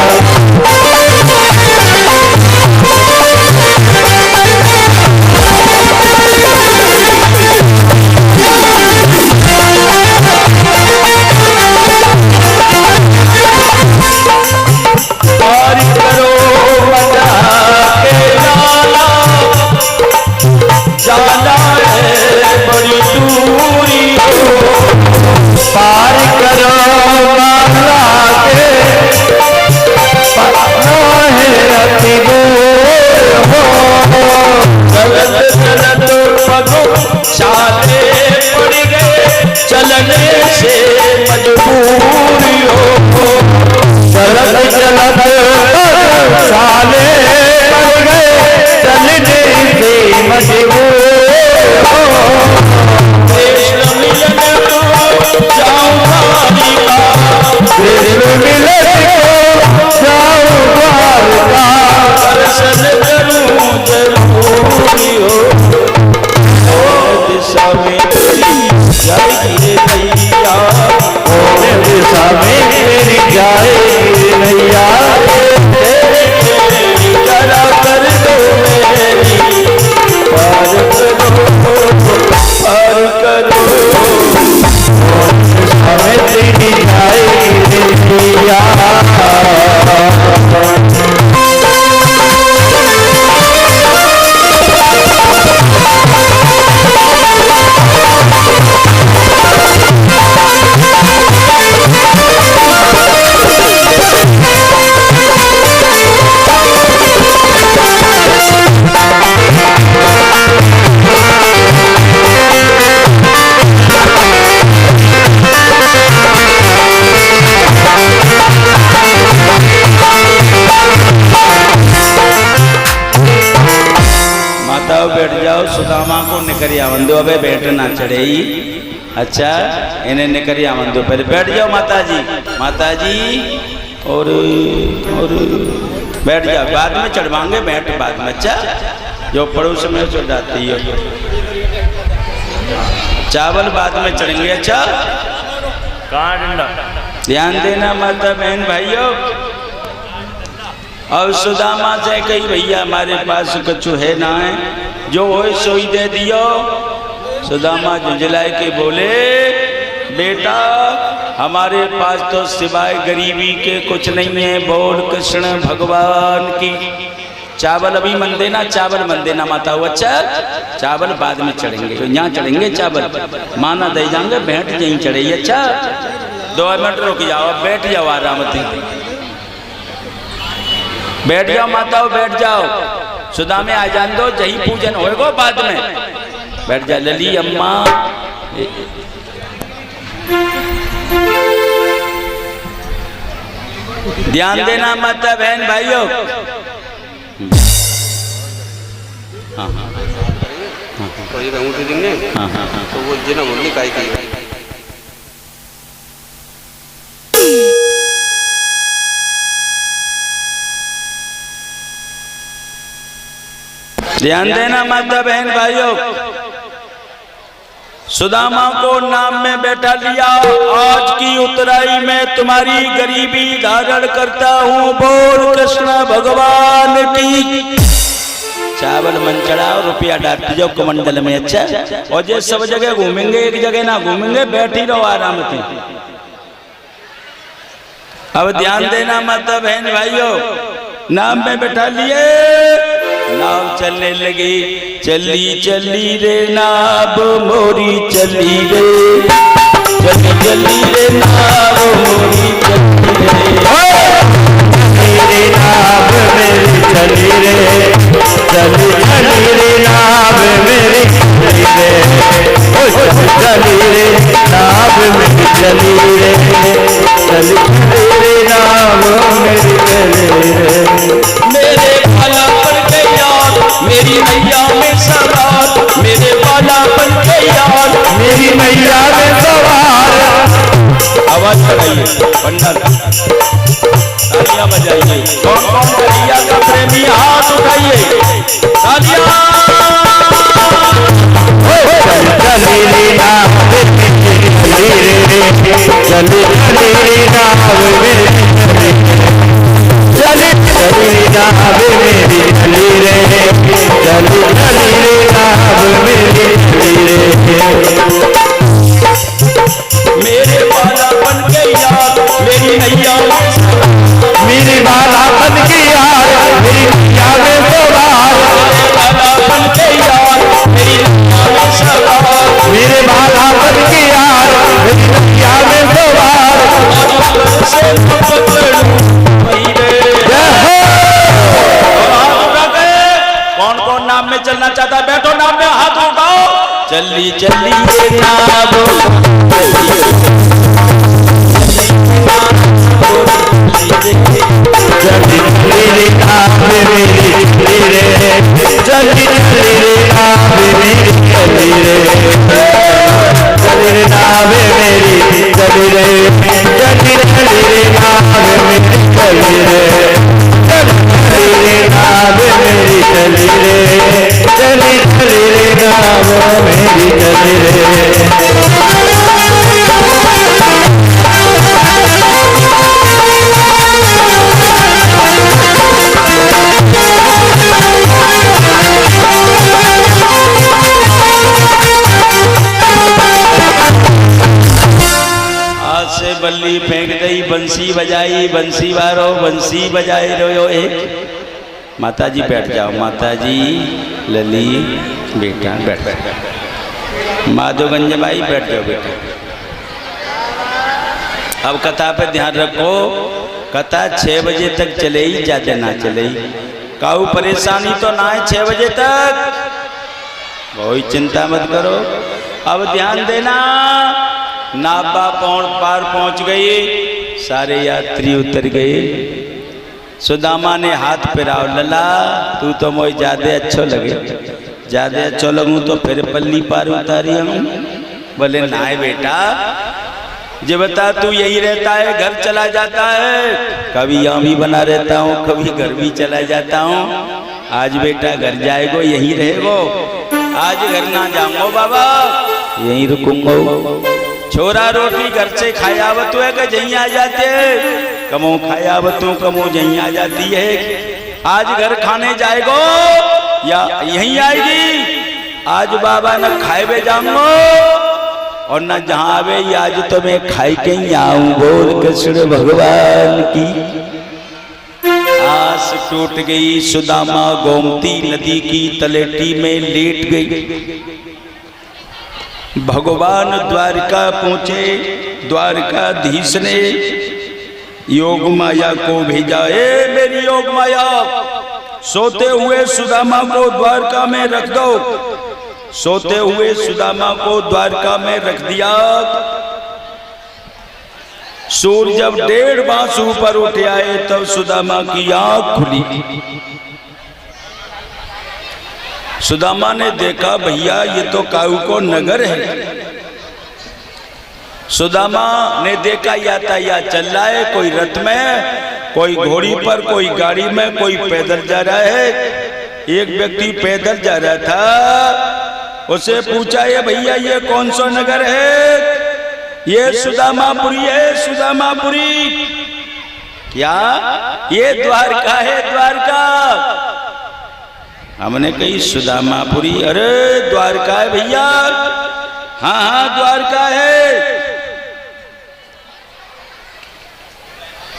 करी आवन दो, अबे बैठ ना चढ़े ही। अच्छा इन्हें ने करी आवन दो, पहले बैठ जाओ माता जी, माता जी और बैठ जाओ, बाद में चढ़वाएंगे, बैठ बाद में। अच्छा जो पड़ोस में चढ़ जाती है, चावल बाद में चढ़ेंगे। अच्छा कहाँ डंडा? ध्यान देना माता बहन भाइयों। और सुदामा से कही भैया हमारे पास कुछ है ना है, जो हो सोई दे दियो। सुदामा झुंझलाए के बोले बेटा हमारे पास तो सिवाय गरीबी के कुछ नहीं है, बोल कृष्ण भगवान की। चावल अभी मन देना, चावल मन देना माता हो। अच्छा चावल बाद में चढ़ेंगे, यहाँ चढ़ेंगे चावल, माना दे जाएंगे, बैठ यहीं चढ़े। अच्छा 2 मिनट रुक जाओ, बैठ जाओ आराम से, बैठ जाओ माता हो, बैठ जाओ। सुदा में आ जान दो, जही पूजन होएगा बाद में, बैठ जा लली अम्मा। ध्यान देना माता बहन भाइयों। हाँ हाँ तो ये अंगूठी देंगे, तो वो जिना मुरली काय की। ध्यान देना माता बहन भाइयों। सुदामा को नाम में बैठा लिया, आज की उतराई में तुम्हारी गरीबी धारण करता हूँ, बोल कृष्ण भगवान की। चावल मन चढ़ाओ, रुपया डालते जाओ कमंडल में। अच्छा और ये सब जगह घूमेंगे, एक जगह ना घूमेंगे, बैठी रहो आराम से। अब ध्यान देना माता बहन भाइयों, नाम में बैठा लिए, नाव चलने लगी। चली चली रे नाव मोरी चली रे, चली चली रे नाव मोरी चली रे, नाव मेरी चली रे, चली चली रे नाव मेरी चली रे, चली रे नाव मेरी चली रे, चली चली रे नाव मेरी चली रे। मेरे बाला पर गया मेरी मैया में सवार, मेरे बाला पर गया मेरी मैया में सवार। आवाज बढ़ाइए पंडा, तालियां बजाइए। कौन कौन करिया का प्रेमी हाथ उठाइए, तालियां। चली रे नाव मेरी चली रे, चली चली रे नाव मेरी चली रे, चली चली रे नाव मेरी चली रे, चली चली रे नाव मेरी चली रे। मेरे बाला बन गया मेरी नैया में, मेरी बाला बन गया मेरी नैया में सवार, बाला बन गया मेरी नैया में सवार, मेरे बाला बन गया मेरी नैया में सवार। से कौन कौन नाम में चलना चाहता है, बैठो नाम में हाथ उठाओ। चली चली रे नाव, चली चली रे नाव मेरी चली रे, चली चली रे नाव मेरी चली रे, चली रे नाव मेरी चली रे, चली चली रे नाव मेरी चली रे, चली रे नाव मेरी चली रे, चली चली रे नाव मेरी चली रे। से बल्ली फेंक दई, बंसी बजाई, बंसी बारो बंसी बजाए रहो एक। माता जी बैठ जाओ, माता जी लली बेटा बैठ बैठ, माधोगंज भाई बैठ जाओ बेटा। अब कथा पे ध्यान रखो, कथा 6 बजे तक चले ही, ज्यादा ना चले ही, काऊ परेशानी तो ना है 6 बजे तक, कोई चिंता मत करो। अब ध्यान देना, नाबा पार पहुंच गई, सारे यात्री उतर गए। सुदामा ने हाथ फिराओ, लला तू तो मोई ज्यादा अच्छो लगे, ज्यादा चलूँ तो फिर पल्ली पार उतारी हूँ। बोले ना बेटा, जब बता तू यही रहता है, घर चला जाता है, कभी यहाँ भी बना रहता हूँ, कभी घर भी चला जाता हूँ। आज बेटा घर जाएगो, यही रहेगो। आज घर ना जाऊंगो बाबा, यहीं रुकूंगो। छोरा रोटी घर से खाया बतू है कि जहीं आ जाते, कमो खाया बतू कमो जहीं आ जाती है। आज घर खाने जाएगो या यहीं आएगी। आज बाबा न खाए बे जाऊंगो और न जहाँ आवे, आज तो मैं खाई के ही आऊं। बोल कृष्ण भगवान की। आस टूट गई, सुदामा गोमती नदी की तलेटी में लेट गई। भगवान द्वारका पहुंचे। द्वारकाधीश ने योग माया को भेजा। ए मेरी योग माया, सोते हुए सुदामा को द्वारका में रख दो। सोते हुए सुदामा को द्वारका में रख दिया। सूर्य जब 1.5 बांस ऊपर उठ आए तब सुदामा की आंख खुली। सुदामा ने देखा, भैया ये तो काऊ को नगर है। सुदामा ने देखा यातायात चल रहा है, कोई रथ में, कोई घोड़ी पर, कोई गाड़ी में, कोई पैदल जा रहा है। एक व्यक्ति पैदल जा रहा था। उसे पूछा, ये भैया ये कौन सा नगर है? ये सुदामापुरी है, सुदामापुरी। क्या? ये द्वारका है, द्वारका। हमने कही सुदामापुरी, अरे द्वारका है भैया। हाँ हाँ द्वारका है।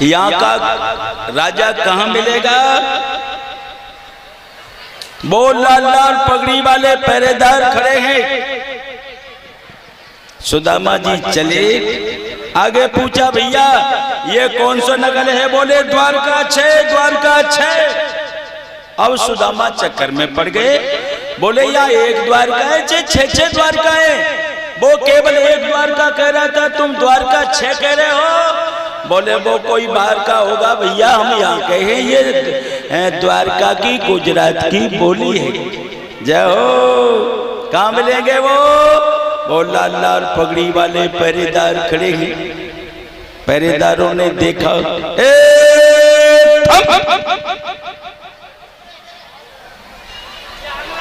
यहाँ का राजा कहाँ मिलेगा? बोल, लाल लाल पगड़ी वाले पहरेदार खड़े हैं। सुदामा जी चले, आगे पूछा, भैया ये कौन सा नगर है? बोले द्वारका 6, द्वारका 6। अब सुदामा चक्कर में पड़ गए। बोले यहाँ एक द्वारका है, 6 द्वारका है। वो केवल एक द्वारका कह रहा था, तुम द्वारका 6 कह रहे हो। बोले वो कोई बाहर का होगा भैया, हम यहाँ कहे ये द्वारका की गुजरात की बोली है। जय हो। कहाँ मिलेंगे वो? लाल लाल पगड़ी वाले पहरेदार खड़े हैं। पहरेदारों ने देखा,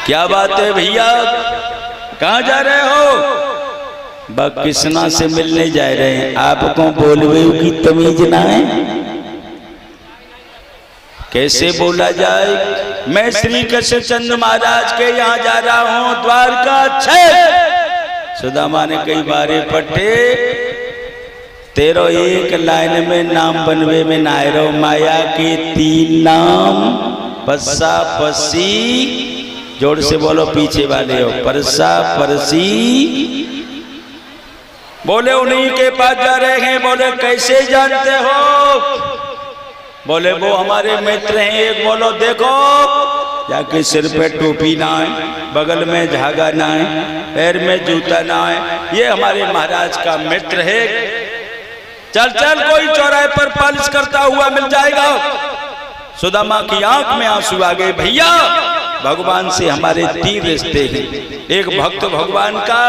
क्या बात है भैया, कहाँ जा रहे हो? कृष्णा से मिलने जा रहे हैं। आपको बोलवे की तमीज ना है? कैसे बोला जाए? मैं श्री कृष्णचंद्र महाराज के यहाँ जा रहा हूँ, द्वारका 6। सुदामा ने कई बारे पट्टे, तेरो एक लाइन में नाम बनवे में नायरो। माया के 3 नाम, पस्सा पसी, जोर से बोलो पीछे वाले हो, परसा परसी। बोले उन्हीं के पास जा रहे हैं। बोले कैसे जानते हो? बोले वो हमारे मित्र हैं। एक बोलो देखो, जाके सिर पे टोपी ना है, बगल में झागा ना है, पैर में जूता ना है, ये हमारे महाराज का मित्र है। चल चल, कोई चौराहे पर पालिश करता हुआ मिल जाएगा। सुदामा की आंख में आंसू आ गए। भैया भगवान से हमारे 3 रिश्ते हैं। एक भक्त भगवान का,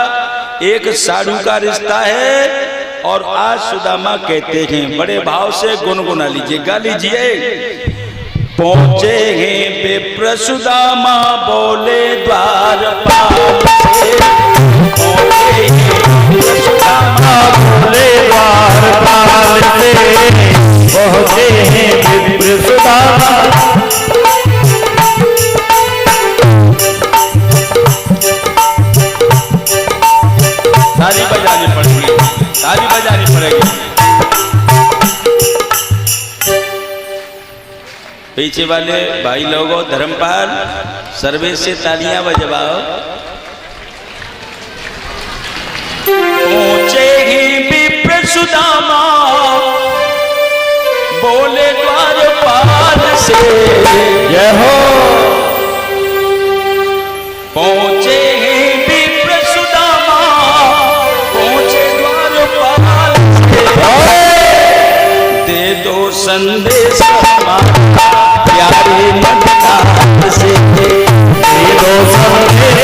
एक साधु का रिश्ता है, और आज सुदामा कहते हैं, बड़े भाव से गुनगुना लीजिए, गा लीजिए। पहुंचे हैं विप्र सुदामा, बोले द्वारपाल से। पहुंचे हैं विप्र सुदामा, बोले द्वारपाल से। पहुंचे हैं विप्र सुदामा। ताली बजानी पड़ेगी, ताली बजानी पड़ेगी। पीछे वाले भाई लोगों, धर्मपाल सर्वे से तालियां बजवाओ। पहुंचे ही विप्र सुदामा, बोले द्वारपाल से। जय हो। पहुंचे ही विप्र सुदामा, पहुंचे द्वारपाल से। दे दो संदेश हमारा प्यारे मननाथ से। दे दो संदेश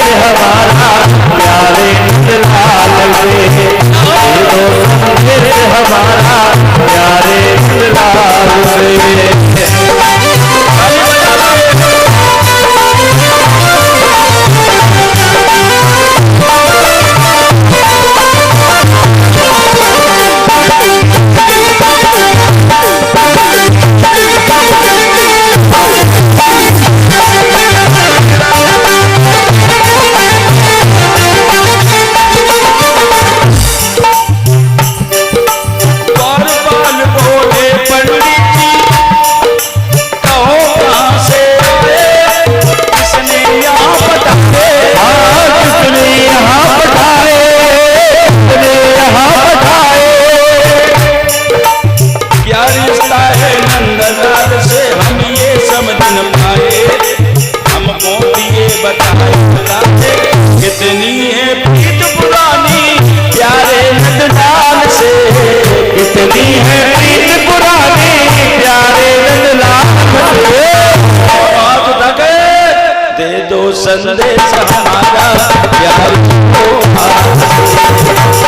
संदेश हमारा प्यार को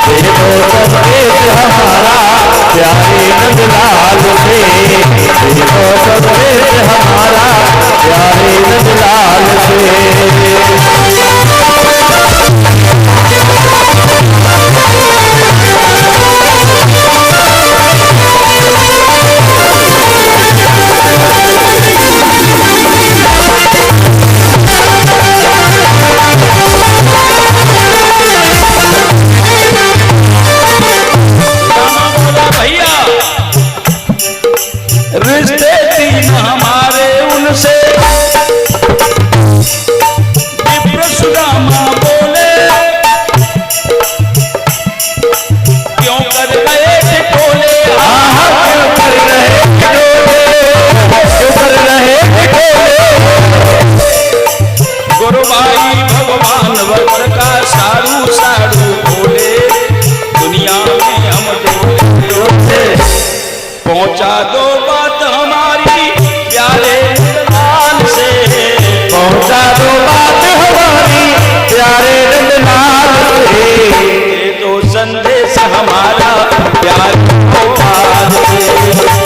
दे दो संदेश हमारा प्यारे नंदलाल से, दे दो संदेश हमारा प्यारे नंदलाल से। रिश्ते तीन हमारे उनसे, विप्र सुदामा बोले क्यों कर गए टिटोले, क्यों कर रहे टिटोले, क्यों कर रहे टिटोले। गुरु भाई भगवान वक्त का सारू सारू बोले, दुनिया में हम दो पहुंचा दो बात हमारी प्यारे नंदलाल से, पहुंचा दो बात हमारी प्यारे नंदलाल से। दे दो संदेश हमारा प्यार को पार से,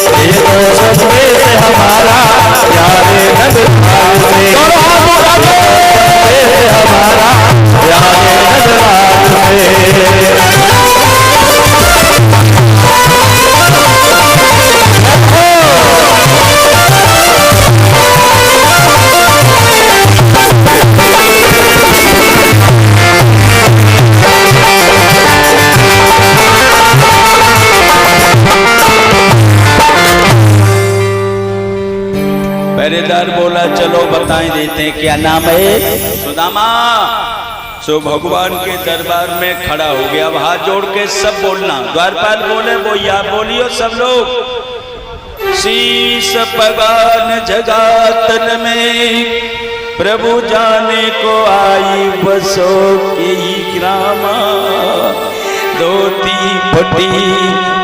दे दो संदेश हमारा प्यारे नंदलाल से, हमारा प्यारे नंदलाल से। पहरेदार बोला चलो बताएं देते हैं क्या नाम है। सुदामा सो भगवान के दरबार में खड़ा हो गया। अब हाथ जोड़ के सब बोलना, द्वारपाल बोले वो या बोलियो सब लोग। शीश पगान जगातन में प्रभु जाने को आई बसो के ही ग्रामा, धोती फटी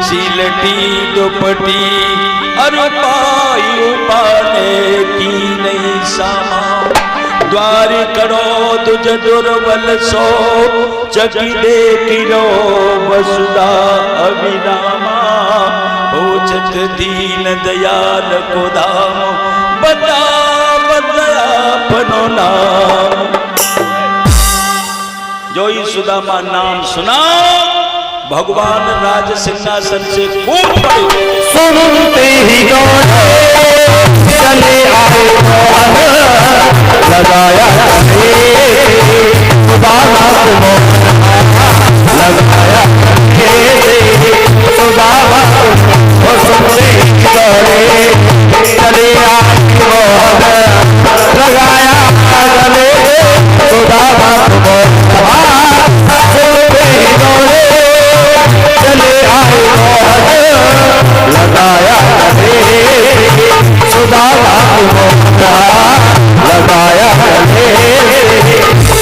सिलटी दुपटी अरु पायु पाने की नहीं सामा, द्वार करो तुझ दुर्बल सो चकी दे किरो वसुधा अभिरामा, पूछत दीन दयाल को धाम बता बदया पनो नाम। जो ही सुदामा नाम सुना भगवान राज सिंहासन से कूद पड़े। सुनते ही दौड़े चले आए लगाया सुदामा को लगाया सुदामा को। सुनते ही दौड़े चले आए लगाया गले सुदामा को। सुनते ही दौड़े चले आए लगाया सुदामा को, लगाया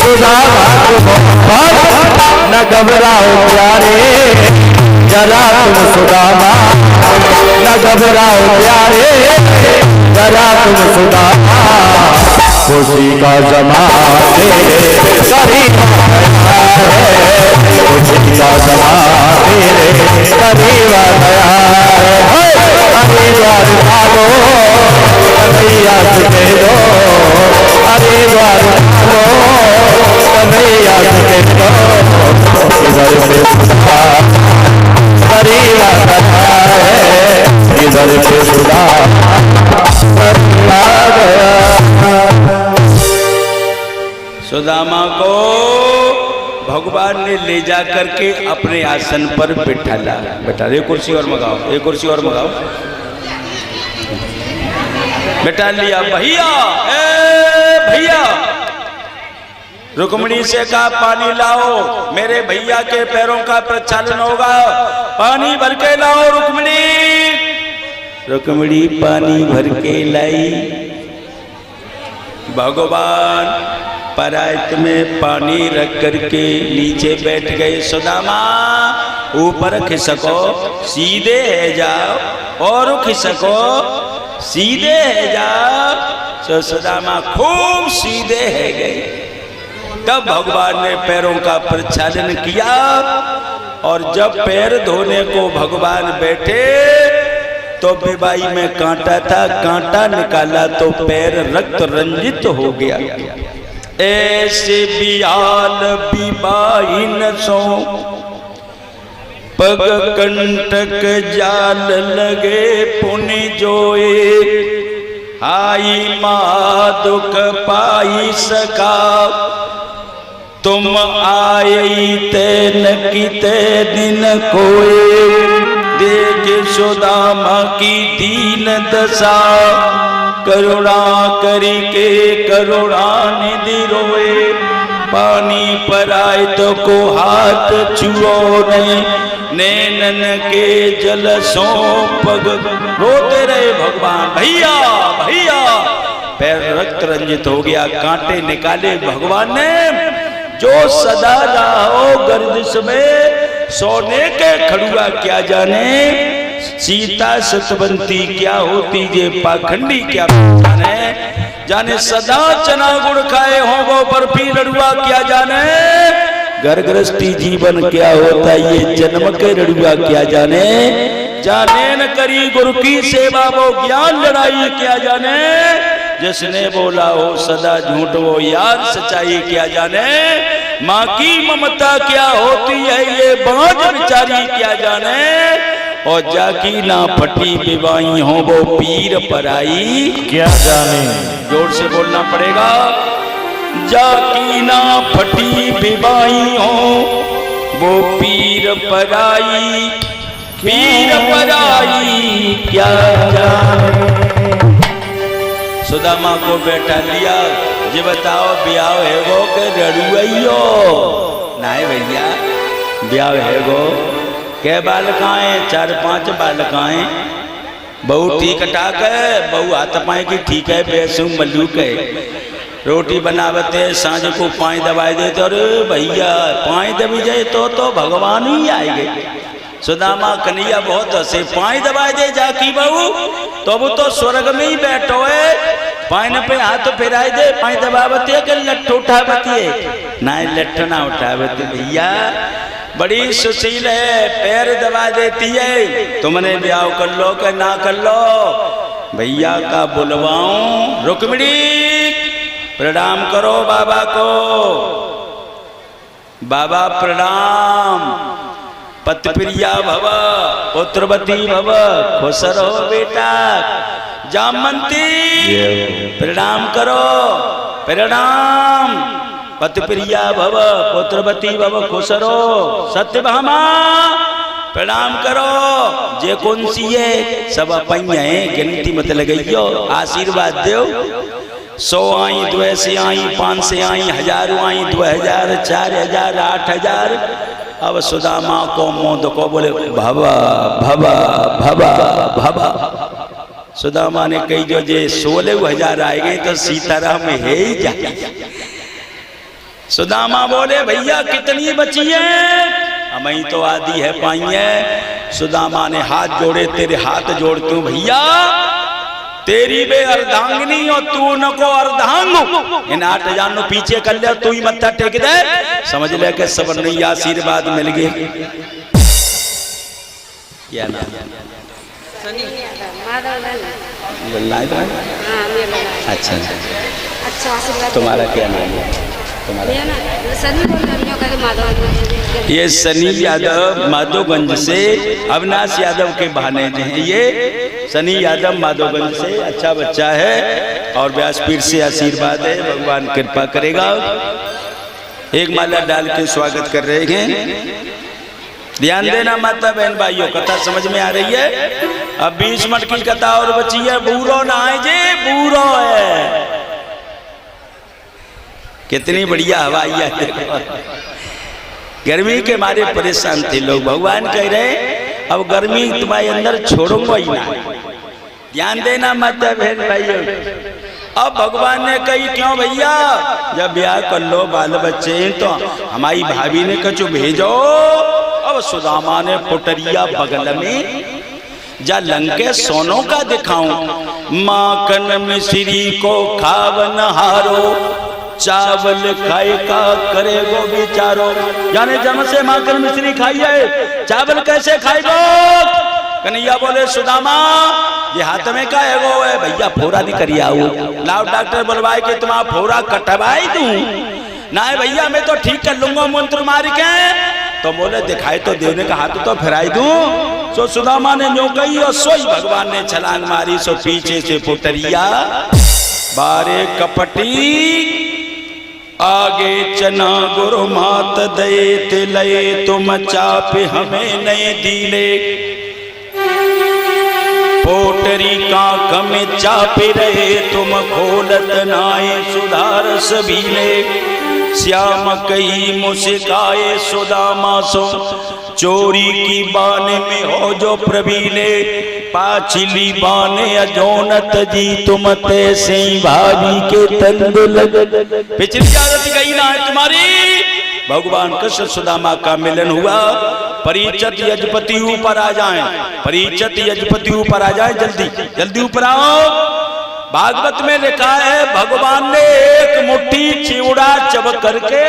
सुदामा को। न घबराओ प्यारे जरा तुम सुदामा, न घबराओ प्यारे जरा तुम सुदामा, खुशी का जमाने सभी खुशी का जमाने करीब गया है। अरे द्वार डालो कन्हैया से कह दो, अरे द्वार डालो कन्हैया से कह दो, इधर से सुधा करीब गया है, इधर से सुधा गया। सुदामा को भगवान ने ले जा करके अपने आसन पर बिठाला। बैठा एक कुर्सी और मंगाओ, एक कुर्सी और मंगाओ। बैठा लिया। भैया ए भैया, रुक्मिणी से कहा पानी लाओ, मेरे भैया के पैरों का प्रक्षालन होगा, पानी भर के लाओ रुक्मिणी। रुक्मिणी पानी भर के लाई। भगवान परायत में पानी रख करके नीचे बैठ गए। सुदामा ऊपर खिसको सीधे है जाओ, और खिसको सीधे है जाओ। सुदामा खूब सीधे है गए। तब भगवान ने पैरों का प्रक्षालन किया और जब पैर धोने को भगवान बैठे तो बेबाई में कांटा था, कांटा निकाला तो पैर रक्त रंजित हो गया। ऐसे बियाल बिबाइन सो पग कंटक जाल लगे पुनि जोए, आई माँ दुख पाई सका, तुम आई ते न कीते दिन कोए, देख सुदामा की दीन दशा, करुणा करी के करुणा निधि रोए, पानी पर आए तो को हाथ छुओ नहीं, नैनन के जल सो पग रोते रहे भगवान, भैया भैया। पैर रक्त रंजित हो गया, कांटे निकाले भगवान ने। जो सदा रहो गर्दिश में, सोने के खड़ुआ क्या जाने, सीता सतवंती क्या होती, जे पाखंडी क्या जाने, जाने सदा चना गुड़ खाए हो वो बर्फी लड़ुआ क्या जाने, घर गृहस्थी जीवन क्या होता ये जन्म के लड़ुआ क्या जाने, जाने न करी गुरु की सेवा वो ज्ञान लड़ाई क्या जाने, जिसने बोला हो सदा झूठ वो यार सच्चाई क्या जाने, माँ की ममता क्या होती है ये बांझ बिचारी क्या जाने, और जाकी ना फटी विवाही हो वो पीर पराई क्या जाने। जोर से बोलना पड़ेगा, जाकी ना फटी विवाही हो वो पीर पराई, पीर पराई क्या जाने। सुदामा को बैठा लिया, ये बताओ ब्याह है वो के रड़ुइयो नाय भैया, ब्याह है वो के बालकाएं, 4-5 बालकाएं, बहू ठीक ठाक है, बहू हाथ पाए की ठीक है, बेसु मल्लूक है, रोटी बनावते सांझ को पाए दबाए देते, और भैया पाए दबी जाए तो भगवान ही आएंगे। सुदामा कन्हैया बहुत हंसे, पाए दबाए दे जाकी बहू तो वो तो स्वर्ग में ही बैठो है, पाइन पे हाथ फिराए दे, पाए दबावती है कि लट्ठ उठावती है, ना लट्ठ ना उठावती भैया, बड़ी सुशील है, पैर दबा देती है, तुमने ब्याह कर लो कि ना कर लो, भैया का बुलवाऊं, रुक्मिणी प्रणाम करो बाबा को, बाबा प्रणाम, पतिप्रिया भव, पुत्रवती भव, खुश रहो बेटा, जामंती प्रणाम करो, प्रणाम, पतिप्रिया भव, पुत्रवती भव, खुश रहो, सत्यभामा प्रणाम करो, जे कौन सी है सब अपन है, गिनती मत लगाइयो, आशीर्वाद दो, 100 आई, 200 आई, 500 आई, 1000 आई, 2000, 4000, 8000, अब सुदामा को मोद को बोले भवा भवा भवा भवा, सुदामा ने कही जो जे 16,000 आएंगे तो सीताराम है ही जाए। सुदामा बोले भैया कितनी बची है, हमें तो आदि है पाई है। सुदामा ने हाथ जोड़े, तेरे हाथ जोड़ती हूँ भैया, तेरी बे अर्धांगिनी और तू न को अर्धांग, इन 8,000 पीछे कर ले, तू ही मत्था टेक दे, समझ ले के सब नहीं आशीर्वाद मिल गए। क्या नाम? अच्छा अच्छा, तुम्हारा क्या नाम है? ये सनी यादव माधोगंज से, अविनाश यादव के भानेजे हैं ये, सनी यादव माधोगंज से, अच्छा बच्चा है और व्यासपीठ से आशीर्वाद है, भगवान कृपा करेगा। एक माला डाल के स्वागत कर रहे हैं, ध्यान देना माता बहन भाइयों, कथा समझ में आ रही है। अब 20 मिनट की कथा और बची है, बूरो ना आए जे, बूरो है, कितनी बढ़िया हवाई है, गर्मी के मारे परेशान थे लोग, भगवान कह रहे अब गर्मी तुम्हारे अंदर छोड़ूंगा ही ना, ध्यान देना माता बहन भाइयों। अब भगवान ने कही क्यों भैया, जब ब्याह कर लो बाल बच्चे हैं तो हमारी भाभी ने कछु भेजो। अब सुदामा ने पुटरिया बगल में जा लंके सोनों का दिखाऊं, माखन मिश्री को खावन हारो, चावल खाए का करेगो बेचारो। यानी जन्म से माखन मिश्री खाई है, चावल कैसे खाएगो? कन्हैया बोले सुदामा ये हाथ में का है वो है भैया फोरा नहीं करिया हो, लाओ डॉक्टर बुलवाए कि तुम फोरा कटवाई दूं। ना भैया मैं तो ठीक कर लूंगा मंत्र मार के। तो बोले दिखाई तो देने का हाथ तो फिराई दूं। सो सुदामा ने न्यों कही और सोई भगवान ने छलांग मारी। सो पीछे से पुटरिया बारे कपटी आगे चना गुरु मात दे तिलये तुम चाप हमें नहीं दिले। पोटरी का कम चापे रहे तुम खोलत नाए सुधार सबीले। श्याम कही मुस्काए सुदामा सो चोरी की बाने में हो जो प्रवीले। पाछली बाने अजोनत जी तुम तैसे भाभी के तंदुल। पिछली आदत गई ना है तुम्हारी। भगवान कृष्ण सुदामा का मिलन हुआ। परीक्षित यजपति ऊपर आ जाएं, परीक्षित यजपति ऊपर आ जाएं, जल्दी जल्दी ऊपर आओ। भागवत में लिखा है भगवान ने एक मुट्ठी चिवड़ा चब करके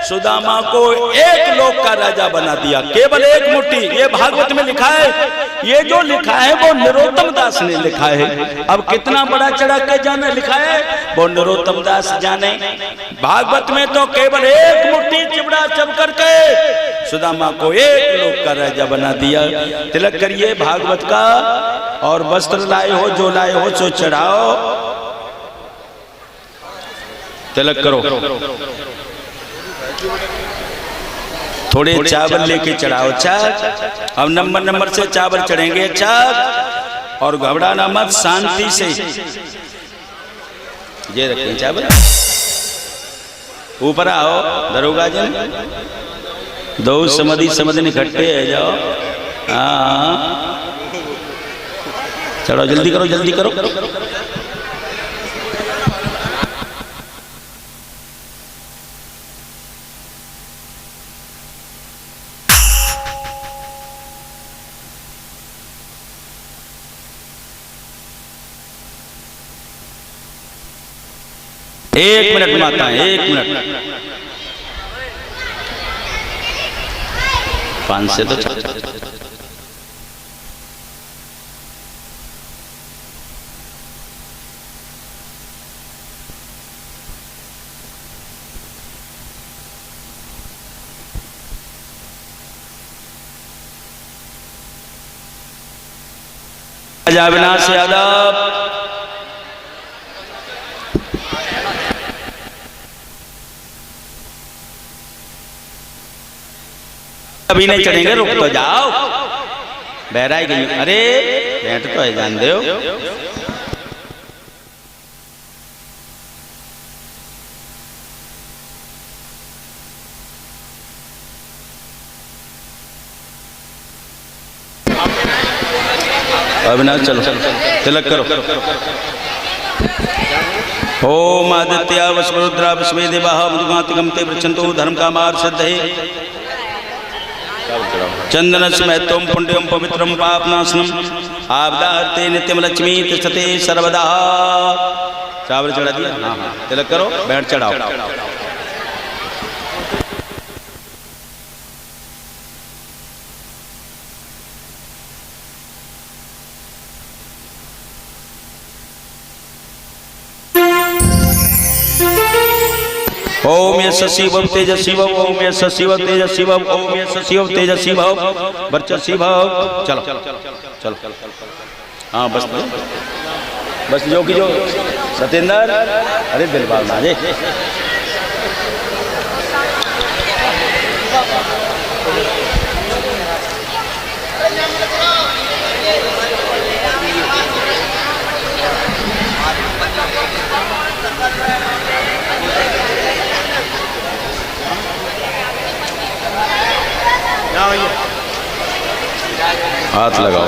सुदामा को एक लोक का राजा बना दिया, केवल एक मुट्ठी। ये भागवत में लिखा है। ये जो लिखा है वो नरोत्तम दास ने लिखा है। अब कितना बड़ा चढ़ा के जाने लिखा है वो नरोत्तम दास जाने। भागवत में तो केवल एक मुट्ठी चिवड़ा चब करके सुदामा को एक लोक का राजा बना दिया। तिलक करिए भागवत का और वस्त्र लाए हो जो लाए हो सो चढ़ाओ, तिलक करो। थोड़े चावल लेके चढ़ाओ। अच्छा अब नंबर नंबर से चावल चढ़ेंगे। अच्छा और घबराना मत, शांति से ये रखें चावल। ऊपर आओ दरोगा जी, दो समधि समधि इकट्ठे है जाओ। हाँ चलो जल्दी करो जल्दी करो। एक मिनट माता है, एक मिनट। 5 से तो अविनाश यादव अभी नहीं चढ़ेंगे, रुक तो जाओ। बहराई गई। अरे बैठ तो है, जान दो। अविनाश चलो तिलक करो। ओम आदित्य वसुरुद्रा विश्वे देवा मधुमातिकम ते वृक्षंतो धर्म का मार सिद्ध है। चंदन स्मैतम पुण्यम पवित्रम पापनाशनम आपदाते नित्यम लक्ष्मी तिष्ठते सर्वदा। चावल चढ़ा दिया। हाँ हाँ तिलक करो, बैठ चढ़ाओ। ओम यश शिवम तेजस्वी भव, ओम यश शिवम तेजस्वी भव, ओम यश शिवम तेजस्वी भव, वर्चस्वी भव। चलो चलो हाँ बस बस जो की जो सतेंद्र। अरे दिलबाग ना जे हाथ लगाओ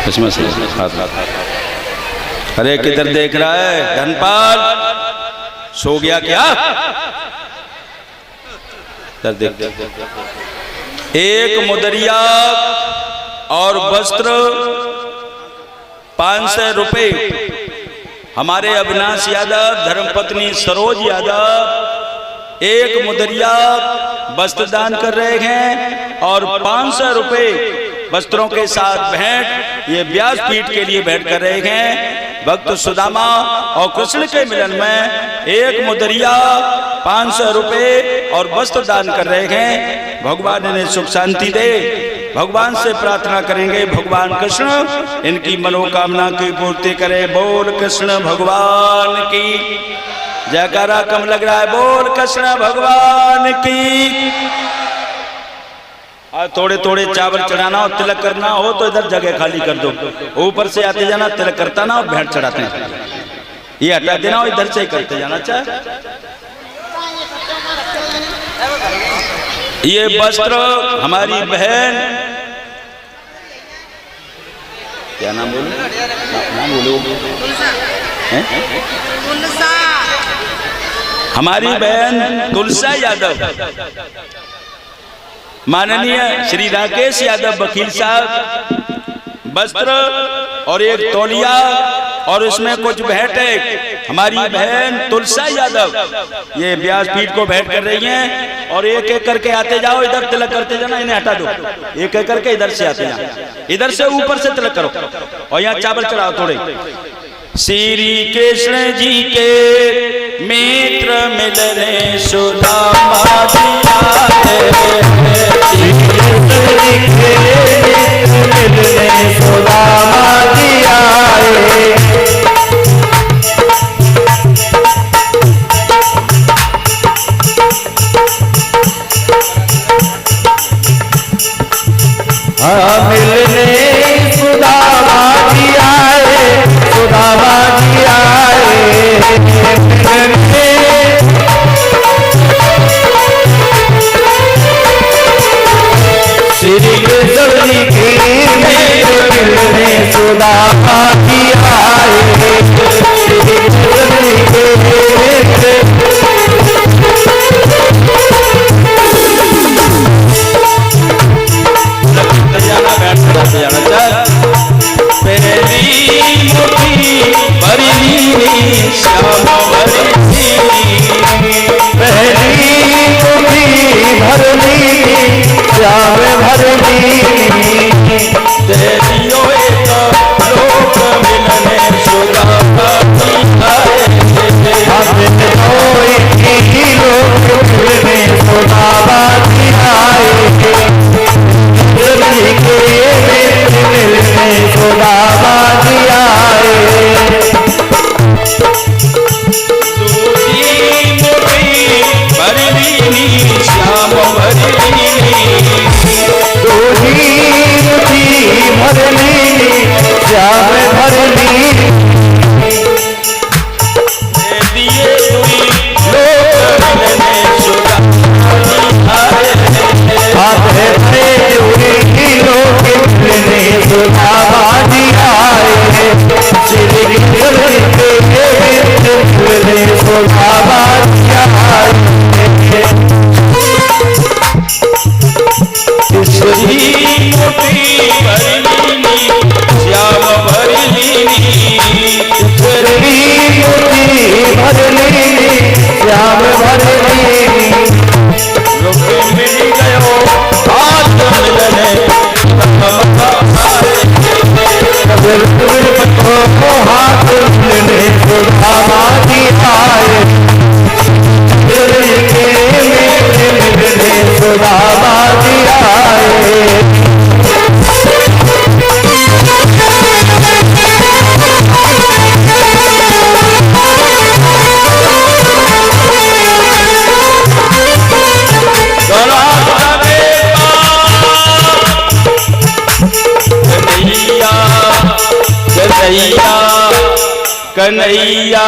इसमें से हाथ। अरे किधर देख रहा है धनपाल, सो गया क्या? इधर देख। एक मुदरिया और वस्त्र 500 रुपए हमारे अविनाश यादव, धर्मपत्नी सरोज यादव 1 मुदरिया वस्त्र दान कर रहे हैं और 500 रुपए वस्त्रों के साथ भेंट ये व्यासपीठ के लिए भेंट कर रहे हैं। भक्त सुदामा और कृष्ण के मिलन में 1 मुदरिया 500 रुपए और वस्त्र दान कर रहे हैं। भगवान इन्हें सुख शांति दे। भगवान से प्रार्थना करेंगे भगवान कृष्ण इनकी मनोकामना की पूर्ति करे। बोल कृष्ण भगवान की जयकारा कम लग रहा है। बोल कृष्ण भगवान की। और थोड़े थोड़े चावल चढ़ाना हो, तिलक करना हो तो इधर जगह खाली कर दो। ऊपर से आते जाना, तिलक करता ना और भेंट चढ़ाते हैं। ये हटा देना और इधर से ही करते जाना। चाहे ये वस्त्र हमारी बहन, क्या नाम बोलो, नाम बोलो, हमारी बहन तुलसा यादव, माननीय श्री राकेश यादव वकील साहब वस्त्र और 1 तौलिया और उसमें कुछ भेंट है। हमारी बहन तुलसा यादव ये व्यासपीठ को भेंट कर रही हैं और एक एक करके आते जाओ, इधर तिलक करते जाना। इन्हें हटा दो, एक एक करके इधर से आते जाओ, इधर से ऊपर से तिलक करो और यहाँ चावल चढ़ाओ थोड़े। श्री कृष्ण जी के मित्र मिलने सुदामा जी आए, श्री कृष्ण जी के मित्र मिलने सुदामा जी आए। मिलने सुदामा जी आए, सुदामा जी आए। श्री कृष्ण जी की मिलने सुदामा जी आए, श्री कृष्ण जी के पहली मुट्ठी भरनी श्याम भरनी, पहली मुट्ठी भरनी श्याम भरनी। तेरियो एक लोक मिलने सुदामा जी आए, लोक मिलने सुदामा जी आए। मिलने सुदामा जी आए। श्याम भरनी, श्याम भरनी। दिए लोक मिलने सुदामा जी आए। श्री कृष्ण सुदामा जी आए। श्री मोती भरनी श्याम भरनी, श्री मोती भरनी श्याम भरनी। रुपये मिल गयो हाथ मिलने हाथ मिलने सुदामा जी आए। मिलने सुदामा जी आए। कन्हैया कन्हैया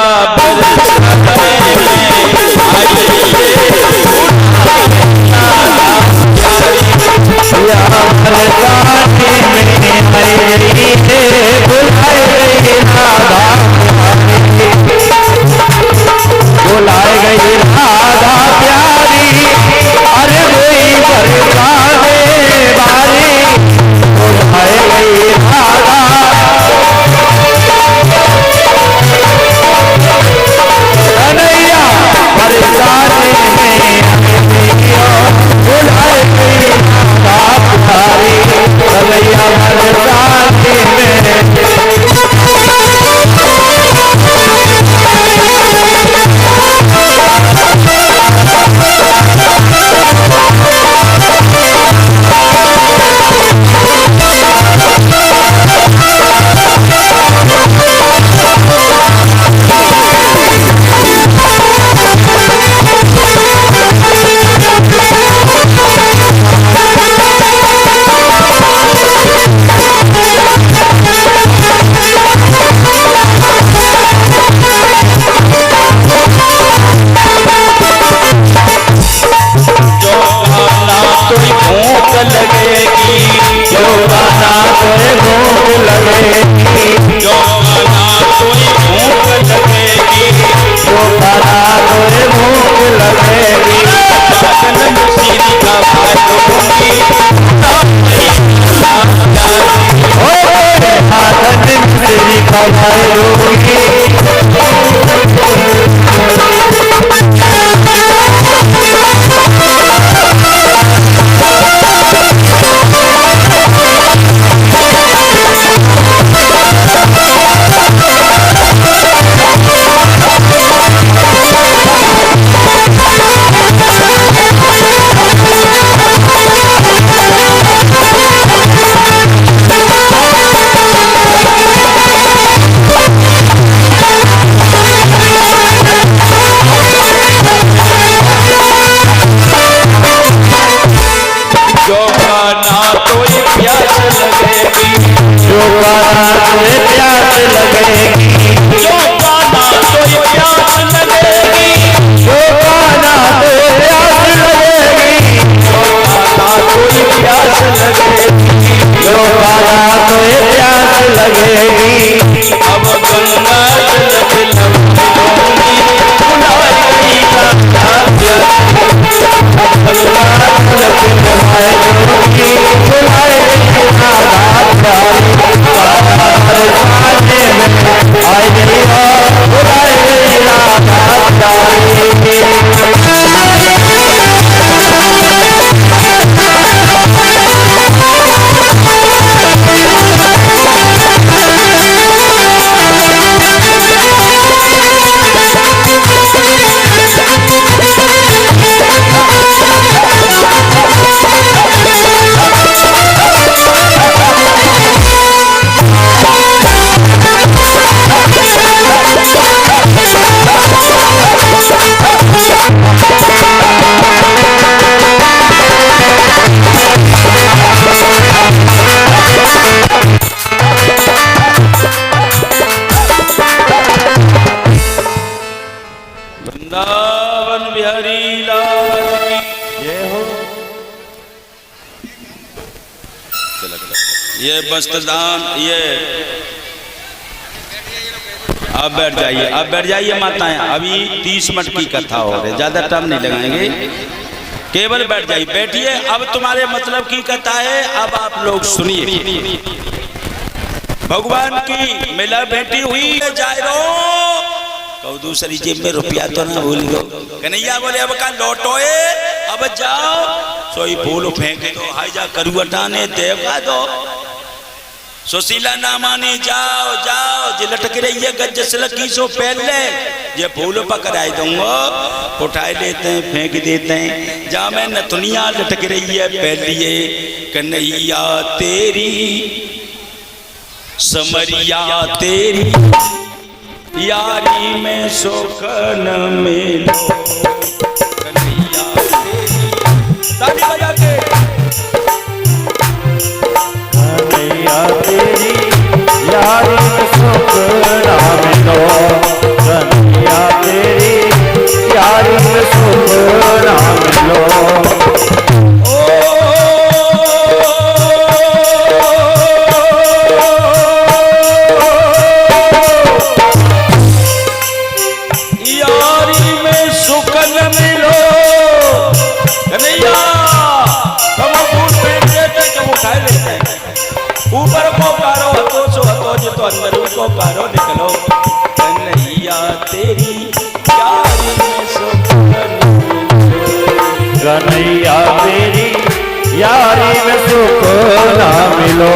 बुलाए गई राधा प्यारी। अरे वही बरसाने वाली बुलाए गई राधा। लगेगी, जो खाना कोई भूख लगेगी, जो खाना तोरे भूख लगेगी, साधन सीधी का भाई दूंगी, साधन मिश्री का भाई दूंगी। जो खाना कोई प्यास लगेगी, जो खाना तोरे प्यास लगेगी, जो खाना कोई प्यास लगेगी, जो खाना तोरे प्यास लगेगी, जो खाना कोई प्यास लगेगी, जो खाना तोरे प्यास लगेगी। अब गंगा जल पिलाऊंगी, बुलाई गई वृंदावन बिहारी लाल की ये हो ये वस्त्रदान, ये अब बैठ जाइए, अब बैठ जाइए माताएं। अभी 30 मिनट की कथा हो रही है, ज्यादा टाइम नहीं लगाएंगे, केवल बैठ जाइए, बैठिए। अब तुम्हारे मतलब की कथा है, अब आप लोग सुनिए। भगवान की मिला बेटी हुई जाए रो, कहो दूसरी जेब में रुपया तो ना भूल गो। कन्हैया बोले अब का लौटोए, अब जाओ सोई फूल फेंक दो, हाई जा करुवटा ने देवगा दो। सुशीला ना मानी, जाओ जाओ जे लटक रही है गज से लकी सो पहले ये फूल पकड़ाई दूंगा, उठाए लेते हैं फेंक देते हैं। जा मैं नथुनिया लटक रही है पहलिए, कन्हैया तेरी समरिया तेरी यारी में सुख न मिलो, कन्हैया तेरी ताली बजा के, कन्हैया तेरी यारी में सुख ना मिलो, कन्हैया तेरी यारी में सुख ना मिलो। यारी में सुख न मिलो, कन्हैया हम फूल फेंक देते, कब उठाए लेते हैं। ऊपर को कारो हतो सो हतो, जो तो अंदर को कारो निकलो, कन्हैया तेरी यारी में सुख न मिलो, कन्हैया तेरी यारी में सुख ना मिलो।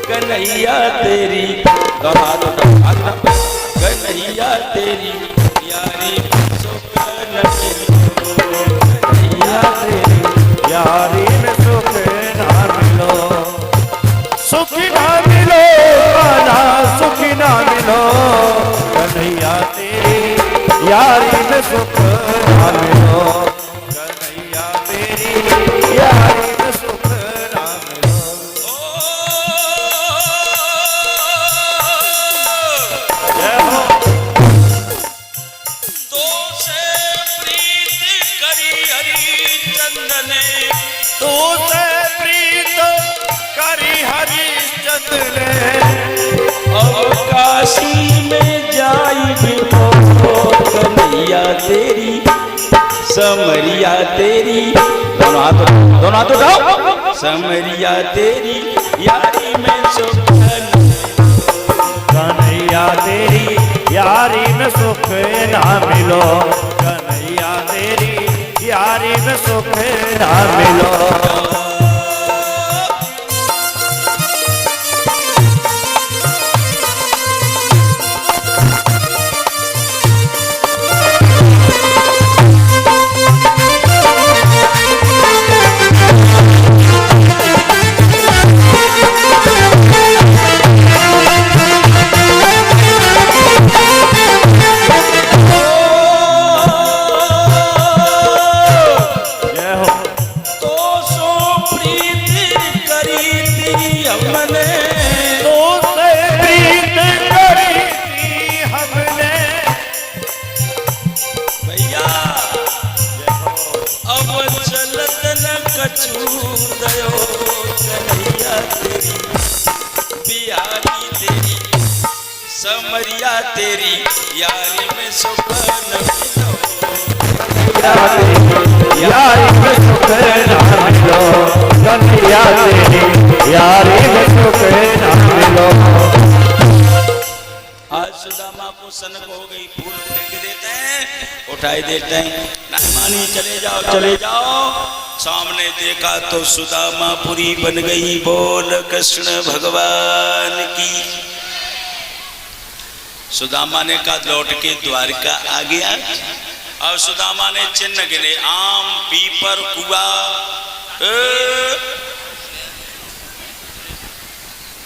कन्हैया तेरी कन्हैया तेरी यारी सुख न मिलो, कन्हैया तेरी यारी में सुख यारी में सुख ना मिलो, कन्हैया तेरी यारी में सुख ना मिलो। जय हो। तो से प्रीत करी हरिचंद्र ने, तू से प्रीत करी हरिश्चंद्र ने, अब काशी में जाई भी तो कन्हैया तेरी समरिया तेरी, दोनों हाथ उठाओ, समरिया तेरी यारी में सुख कन्हैया तेरी यारी में सुख ना मिलो, कन्हैया तेरी यारी में सुख ना मिलो। समरिया तेरी यारी में सुख न मिलो, यारी में सुख ना मिलो, कन्हैया तेरी यारी में सुख ना मिलो। आज सुदामा को सनक हो गई, फूल फेंक देते हैं, उठाई देते हैं, नहीं मानी चले जाओ चले जाओ। सामने देखा तो सुदामापुरी बन गई। बोल कृष्ण भगवान की। सुदामा ने कहा लौट के द्वारका आ गया। और सुदामा ने चिन्ह गिने, आम पीपर कुआ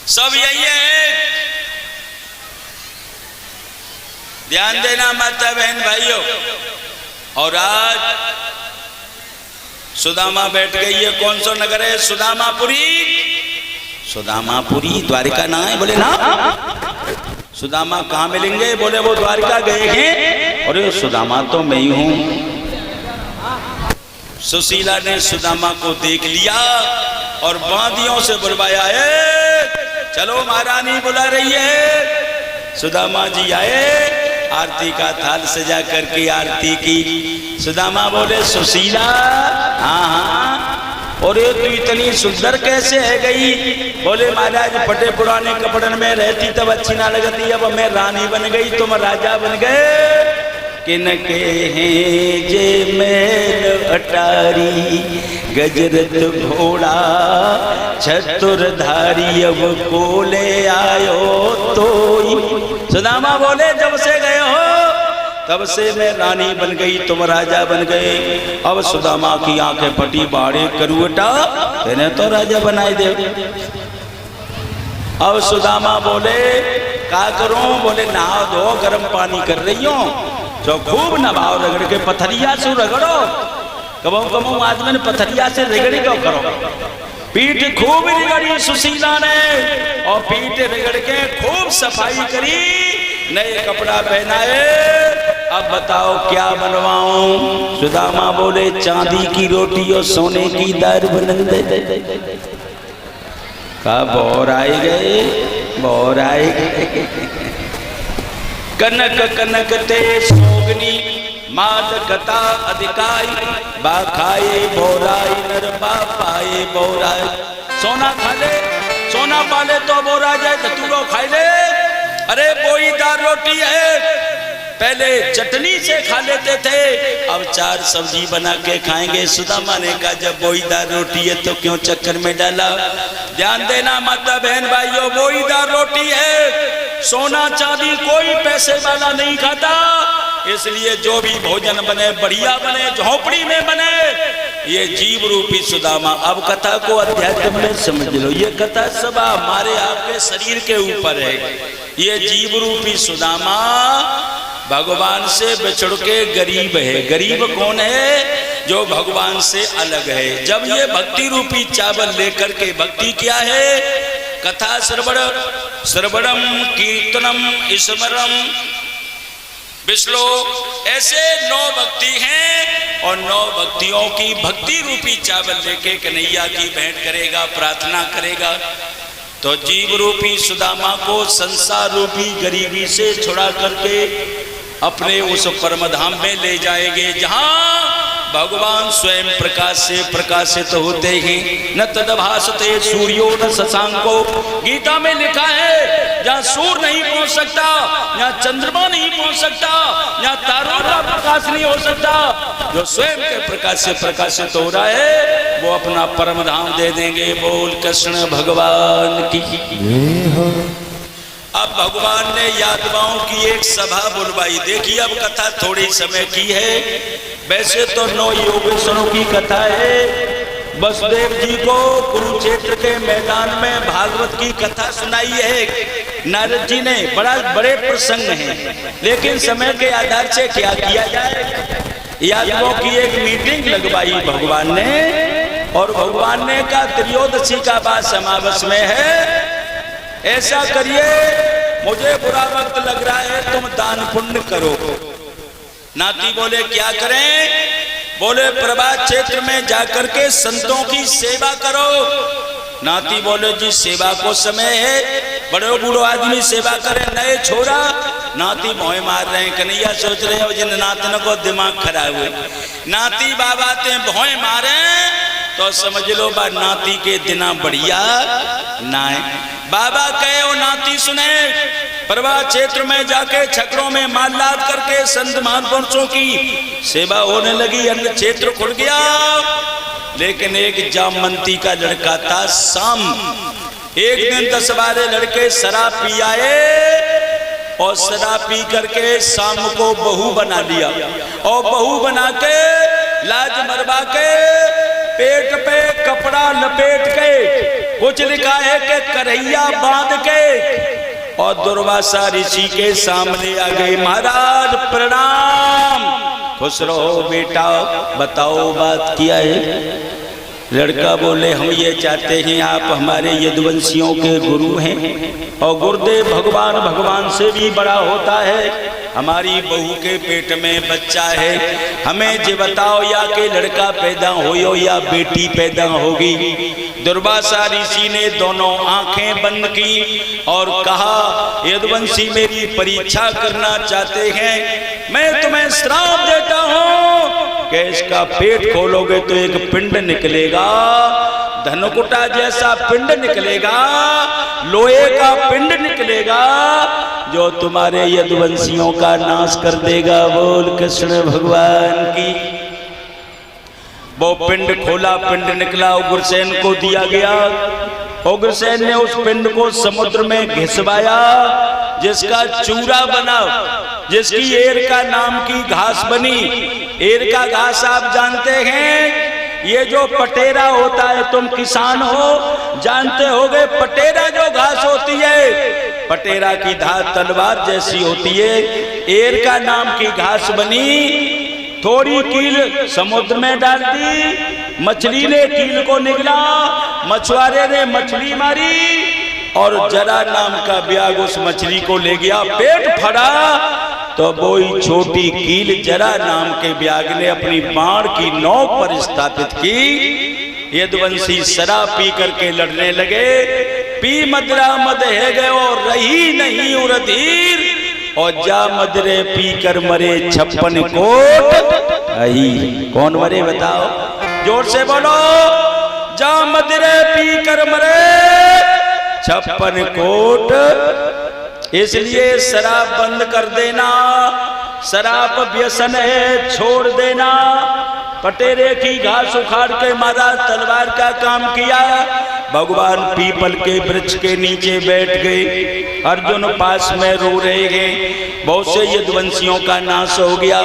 सब यही है। ध्यान देना माता बहन भाइयों। और आज सुदामा बैठ गई है। कौन सा नगर है? सुदामापुरी। सुदामापुरी द्वारिका ना है? बोले ना। सुदामा कहाँ मिलेंगे? बोले वो द्वारिका गए हैं। और सुदामा तो मैं ही हूं। सुशीला ने सुदामा को देख लिया और बांदियों से बुलवाया है, चलो महारानी बुला रही है। सुदामा जी आए, आरती का थाल सजा करके आरती की। सुदामा बोले सुशीला, हाँ हाँ, और ये तू इतनी सुंदर कैसे है गई? बोले महाराज फटे पुराने कपड़न में रहती तब अच्छी ना लगती, अब मैं रानी बन गई तुम राजा बन गए। किनके हैं जे मैल अटारी, गजरत घोड़ा चतुरधारी, अब को ले आयो तो। सुदामा बोले जब से गए हो तब से मैं रानी बन गई तुम राजा बन गए। अब सुदामा की आंखें फटी, बाड़े करुटा तेने तो राजा बनाए दे। अब सुदामा बोले क्या करूं? बोले नहा दो, गर्म पानी कर रही हूं, जो खूब नभाओ, रगड़ के पथरिया से रगड़ो। कबो कबो आज मैंने पथरिया से रगड़ी क्यों करो? पीठ खूब रगड़ी सुशीला ने, और पीठ रगड़ के खूब सफाई करी, नए कपड़ा पहनाए। अब बताओ क्या बनवाऊं? सुदामा बोले चांदी की रोटी और सोने की दाल बना दे। का बोर आए गए, बोर आए गए। कनक कनक ते सोगनी, मादकता अधिकाई, बाखाए बोराई, नर पाए बोराई। सोना खा ले, सोना पाले तो बोरा जाए, तो तू लो खाई ले। अरे बोईदार रोटी है, पहले चटनी से खा लेते थे, अब चार सब्जी बना के खाएंगे। सुदामा ने कहा जब बोईदार रोटी है तो क्यों चक्कर में डाला? ध्यान देना माता बहन भाइयों, बोईदार रोटी है, सोना चांदी कोई पैसे वाला नहीं खाता। इसलिए जो भी भोजन बने बढ़िया बने, झोपड़ी में बने। ये जीव रूपी सुदामा। अब कथा को अध्यात्म में समझ लो, ये कथा सब हमारे आपके शरीर के ऊपर है। ये जीव रूपी सुदामा भगवान से बिछड़ के गरीब है। गरीब कौन है? जो भगवान से अलग है। जब ये भक्ति रूपी चावल लेकर के, भक्ति क्या है? कथा श्रवणम कीर्तनम स्मरणम विश्लोक, ऐसे 9 भक्ति हैं और 9 भक्तियों की भक्ति रूपी चावल लेके कन्हैया की भेंट करेगा, प्रार्थना करेगा तो जीव रूपी सुदामा को संसार रूपी गरीबी से छुड़ा करके अपने उस परमधाम में ले जाएंगे जहां भगवान स्वयं प्रकाश से प्रकाशित होते हैं। न तदभासते सूर्यो न शशांको, गीता में लिखा है जहाँ सूर्य नहीं पहुंच सकता, जहाँ चंद्रमा नहीं पहुंच सकता, जहाँ तारों का प्रकाश नहीं हो सकता, जो स्वयं के प्रकाश से प्रकाशित हो रहा है वो अपना परम धाम दे देंगे। बोल कृष्ण भगवान की। अब भगवान ने यादवाओं की एक सभा बुलवाई। देखिए अब कथा थोड़ी समय की है, वैसे तो 9 योगेश्वरों की कथा है। वसुदेव जी को कुरुक्षेत्र के मैदान में भागवत की कथा सुनाई है नारद जी ने। बड़े प्रसंग हैं, लेकिन समय के आधार से क्या किया जाए, यादवों की एक मीटिंग लगवाई भगवान ने और भगवान ने कहा त्रयोदशी का बाद समावेश में है, ऐसा करिए मुझे बुरा वक्त लग रहा है, तुम दान पुण्य करो। नाती बोले क्या करें? बोले प्रभात क्षेत्र में जाकर के संतों की सेवा करो। नाती बोले जी सेवा को समय है, बड़े बूढ़ो आदमी सेवा करे, नए छोरा। नाती मोह मार रहे हैं, कन्हैया सोच रहे हैं जिन नातन को दिमाग खराब हुए, नाती बाबा ते भोए मारे तो समझ लो बा नाती के दिना बढ़िया ना है। बाबा कहे वो नाती सुने, प्रभा क्षेत्र में जाके छकड़ों में माल लाद करके संत महापुरुषों की सेवा होने लगी, अन्न क्षेत्र खुल गया। लेकिन एक जामवंती का लड़का था शाम, एक दिन 10-12 लड़के शराब पी आए और शराब पी करके शाम को बहू बना लिया और बहू बना के लाज मरवा के पेट पे कपड़ा लपेट के, कुछ लिखा है कि करैया बांध के, और दुर्वासा ऋषि के सामने आ गए। महाराज प्रणाम, खुश रहो बेटा, बताओ बात क्या है। लड़का बोले हम ये चाहते हैं आप हमारे यदुवंशियों के गुरु हैं और गुरुदेव भगवान से भी बड़ा होता है, हमारी बहू के पेट में बच्चा है, हमें जे बताओ या के लड़का पैदा हो या बेटी पैदा होगी। दुर्वासा ऋषि ने दोनों आंखें बंद की और कहा यदुवंशी मेरी परीक्षा करना चाहते हैं, मैं तुम्हें श्राप देता हूं कि इसका पेट खोलोगे तो एक पिंड निकलेगा, धनुकुटा जैसा पिंड निकलेगा, लोहे का पिंड निकलेगा जो तुम्हारे यदुवंशियों का नाश कर देगा। बोल कृष्ण भगवान की। वो पिंड खोला, पिंड निकला, उग्रसेन को दिया गया। उग्रसेन ने उस पिंड को समुद्र में घिसवाया, जिसका चूरा बना, जिसकी एरका नाम की घास बनी। एरका घास आप जानते हैं, ये जो पटेरा होता है, तुम किसान हो जानते होगे, पटेरा जो घास होती है, पटेरा की धार तलवार जैसी होती है। एरका नाम की घास बनी, थोड़ी कील समुद्र में डाल दी, मछली ने कील को निगला, मछुआरे ने मछली मारी और जरा नाम का ब्याग उस मछली को ले गया, पेट फटा तो वही छोटी कील जरा नाम के ब्याग ने अपनी बाण की नोक पर स्थापित की। यदुवंशी शराब पी करके लड़ने लगे, पी मदरा मद है गए और रही नहीं उरधीर, और जा मदरे पी कर मरे 56 कोट आई। कौन मरे बताओ, जोर से बोलो। जा मदरे पी कर मरे 56 कोट। इसलिए शराब बंद कर देना, शराब व्यसन है छोड़ देना। पटेरे की घास उखाड़ के मारा, तलवार का काम किया। भगवान पीपल के वृक्ष के नीचे बैठ गए, अर्जुन पास में रो रहे हैं, बहुत से यदुवंशियों का नाश हो गया।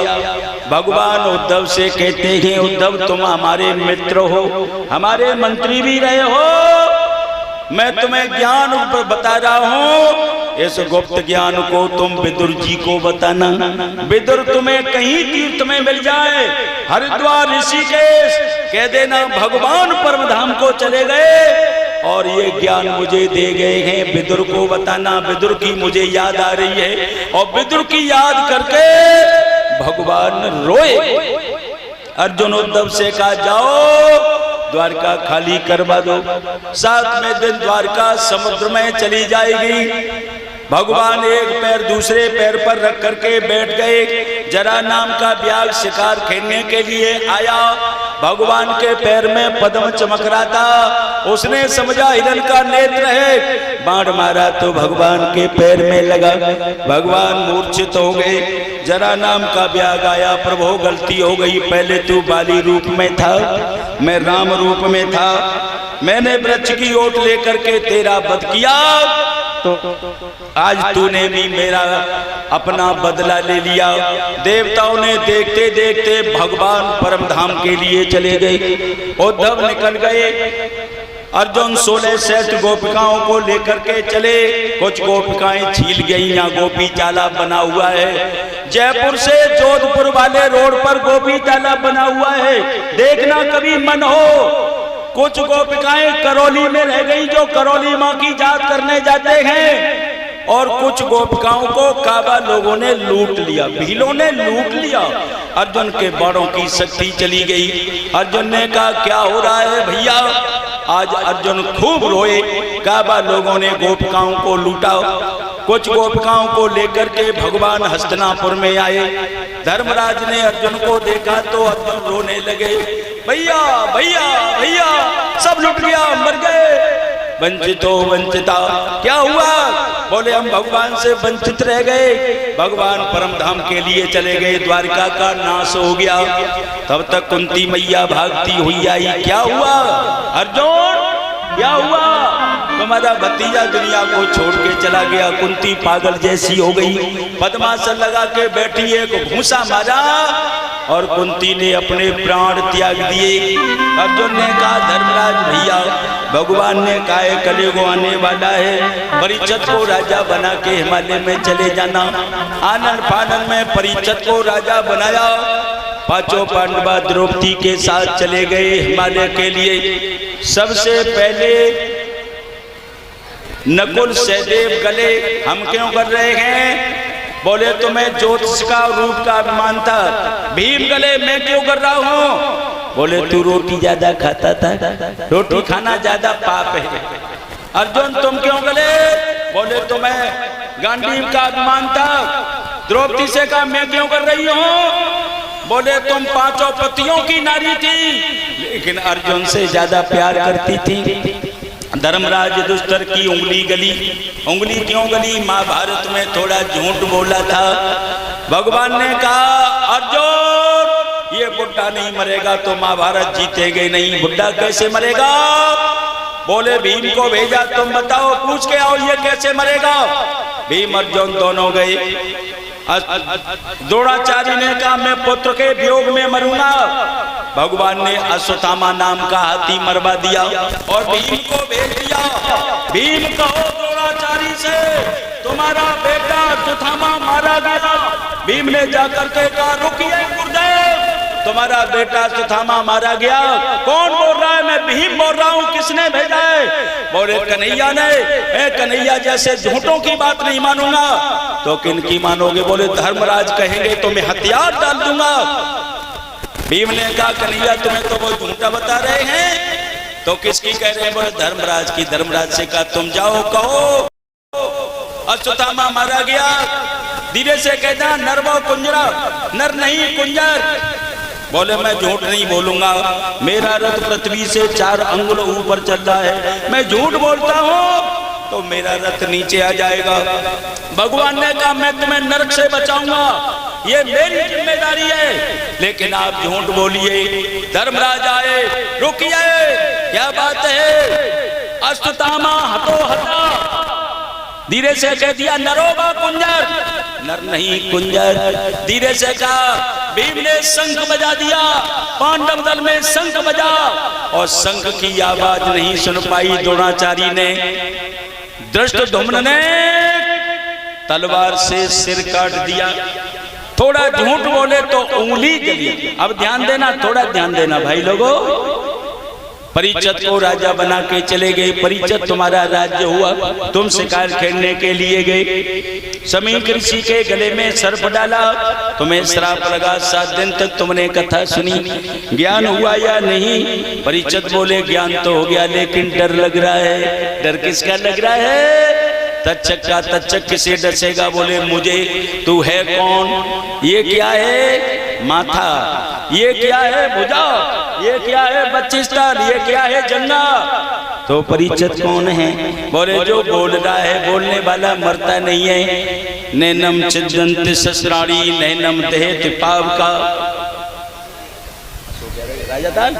भगवान उद्धव से कहते हैं उद्धव तुम हमारे मित्र हो, हमारे मंत्री भी रहे हो, मैं तुम्हें ज्ञान बता रहा हूं। इस गुप्त ज्ञान को तुम विदुर जी को बताना। विदुर तुम्हें कहीं तीर्थ में मिल जाए, हरिद्वार ऋषिकेश, कह देना भगवान परमधाम को चले गए और ये ज्ञान मुझे दे गए हैं। विदुर को बताना विदुर की मुझे याद आ रही है, और विदुर की याद करके भगवान रोए। अर्जुन उद्धव से कहा जाओ द्वारका खाली करवा दो, 7वें दिन द्वारका समुद्र में चली जाएगी। भगवान एक पैर दूसरे पैर पर रख करके बैठ गए। जरा नाम का ब्याग शिकार खेलने के लिए आया। भगवान के पैर में पद्म चमक रहा था, उसने समझा हिरण का नेत्र है, बाण मारा तो भगवान के पैर में लगा। भगवान मूर्छित हो गए। जरा नाम का ब्याग आया, प्रभु गलती हो गई, पहले तू बाली रूप में था, मैं राम रूप में था, मैंने वृक्ष की ओट लेकर के तेरा वध किया, तो आज तूने भी मेरा अपना बदला ले लिया। देवताओं ने देखते देखते भगवान परमधाम के लिए चले गए। उद्धव निकल गए। अर्जुन 16 श्रेष्ठ गोपिकाओं को लेकर के चले। कुछ गोपिकाएं छील गई, यहाँ गोपी तालाब बना हुआ है। जयपुर से जोधपुर वाले रोड पर गोपी तालाब बना हुआ है, देखना कभी मन हो। कुछ गोपिकाएं करौली में रह गई जो करौली माँ की जात करने जाते हैं, और कुछ गोपिकाओं को काबा लोगों ने लूट लिया, भीलों ने लूट लिया। अर्जुन के बाणों की शक्ति चली गई। अर्जुन ने कहा क्या हो रहा है भैया? आज अर्जुन खूब रोए। काबा लोगों ने गोपिकाओं को लूटा। कुछ गोपिकाओं को लेकर के भगवान हस्तिनापुर में आए। धर्मराज ने अर्जुन को देखा तो अर्जुन रोने लगे, भैया भैया भैया सब लुट गया, मर गए, वंचितो वंचिता। क्या हुआ? बोले हम भगवान से वंचित रह गए, भगवान परमधाम के लिए चले गए, द्वारका का नाश हो गया। तब तक कुंती मैया भागती हुई आई। क्या हुआ अर्जुन, क्या हुआ? तुम्हारा भतीजा दुनिया को छोड़ के चला गया। कुंती पागल जैसी हो गई, पद्मासन लगा के बैठी, एक घूंसा मारा और कुंती ने अपने प्राण त्याग दिए। अर्जुन ने कहा धर्मराज भैया, भगवान ने कहा है कलयुग आने वाला है, परीक्षित को राजा बना के हिमालय में चले जाना। आनंद फानन में परीक्षित को राजा बनाया। पांचों पांडवा द्रौपदी के साथ चले गए हिमालय के लिए। सबसे पहले नकुल सहदेव गले, हम क्यों कर रहे हैं? बोले तुम्हें ज्योतिष का रूप का अभिमान था। भीम गले, मैं क्यों कर रहा हूँ? बोले तू रोटी ज्यादा खाता था, रोटी खाना ज्यादा पाप है। अर्जुन तुम क्यों गले? बोले तुम्हें गांडीव का अभिमान था। द्रौपदी से कहा मैं क्यों कर रही हूँ? बोले तुम पांचों पतियों की नारी थी, लेकिन अर्जुन से ज्यादा प्यार करती थी। धर्मराज दुष्टर की उंगली गली। उंगली क्यों गली? महाभारत में थोड़ा झूठ बोला था। भगवान ने कहा अर्जुन ये बुढ़ा नहीं मरेगा तो महाभारत जीतेगे नहीं। बुढ़ा कैसे मरेगा? बोले भीम को भेजा, तुम बताओ, पूछ के आओ ये कैसे मरेगा। भीम अर्जुन दोनों गए। द्रोणाचार्य ने कहा मैं पुत्र के वियोग में मरूंगा। भगवान ने अश्वत्थामा नाम का हाथी मरवा दिया और भीम को भेज दिया। भीम कहो द्रोणाचार्य से तुम्हारा बेटा अश्वत्थामा मारा गया। भीम ने जाकर के कहा रुकिए गुरुदेव, तुम्हारा बेटा अश्वत्थामा मारा गया। कौन बोल रहा है? मैं भीम बोल रहा हूँ। किसने भेजा है? बोले कन्हैया ने। कन्हैया जैसे झूठों की बात नहीं मानूंगा तो किन की मानोगे? बोले धर्मराज कहेंगे तो मैं हथियार डाल दूंगा। भीम ने कहा कन्हैया तुम्हें तो वो झूठा बता रहे हैं, तो किसकी कह रहे हैं? बोले धर्मराज की। धर्मराज से कहा तुम जाओ कहो अश्वत्थामा मारा गया। धीरे से कहना नर वो कुंजरा, नर नहीं कुंजर। बोले मैं झूठ नहीं बोलूंगा, मेरा रथ पृथ्वी से 4 अंगुल ऊपर चल रहा है, मैं झूठ बोलता हूँ तो मेरा रथ नीचे आ जाएगा। भगवान ने कहा मैं तुम्हें नरक से बचाऊंगा, ये मेरी जिम्मेदारी है, लेकिन आप झूठ बोलिए। धर्मराज आए, रुकिए क्या बात है? अश्वत्थामा हतो हता। धीरे से कह दिया नरोगा कुंजर, नर नहीं कुंजर। धीरे से कहा। भीम ने शंख बजा दिया, पांडव दल में शंख बजा और शंख की आवाज नहीं सुन पाई द्रोणाचार्य ने। धृष्टद्युम्न ने तलवार से सिर काट दिया। थोड़ा झूठ बोले तो उंगली जली। अब ध्यान देना, थोड़ा ध्यान देना भाई लोगों। परीक्षित को राजा बना के चले गए। परीक्षित तुम्हारा राज्य हुआ, तुम शिकार खेलने के लिए गए। समीक ऋषि के गले में सर्प डाला, तुम्हें श्राप लगा। 7 दिन तक तुमने कथा सुनी, ज्ञान हुआ या नहीं? परीक्षित बोले ज्ञान तो हो गया, लेकिन डर लग रहा है। डर किसका लग रहा है? तक्षक का। तक्षक किसे डसेगा? बोले मुझे। तू है कौन? ये क्या है? माथा। ये क्या है? भुजा। ये क्या है? बच्चिस्तान। ये क्या है? जंगा। तो परीक्षित कौन है? बोले जो बोल रहा है, बोलने वाला मरता नहीं है। नैनम छिदन्ति शस्त्राणि नैनम दहेति पावका। राजातान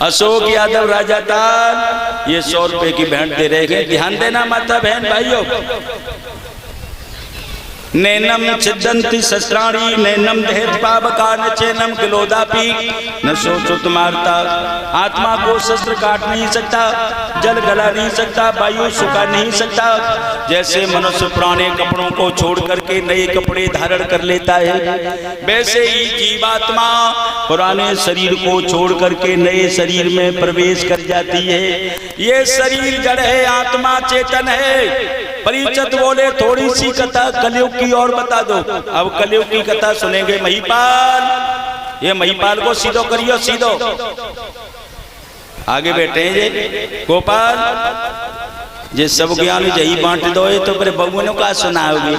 अशोक यादव राजातान ये 100 रुपए की भेंट दे रहे हैं। ध्यान देना माता बहन भाइयों। नैनम छिदन्ति शस्त्राणि नैनम दहेति पावका न चैनम किलोदापि न सोचुत मारता। आत्मा को शस्त्र काट नहीं सकता, जल गला नहीं सकता, वायु सुखा नहीं सकता। जैसे मनुष्य पुराने कपड़ों को छोड़ करके नए कपड़े धारण कर लेता है, वैसे ही जीवात्मा पुराने शरीर को छोड़ करके नए शरीर में प्रवेश कर जाती है। ये शरीर जड़ है, आत्मा चेतन है। परीक्षित बोले थोड़ी सी कथा कलयुग की और बता दो। अब कलयुग की कथा सुनेंगे महिपाल। ये महिपाल को सीधो करियो, सीधो आगे बैठे हैं जे गोपाल। जे सब ज्ञान जही बांट दो तो फिर बबुओं का सुनाओगे।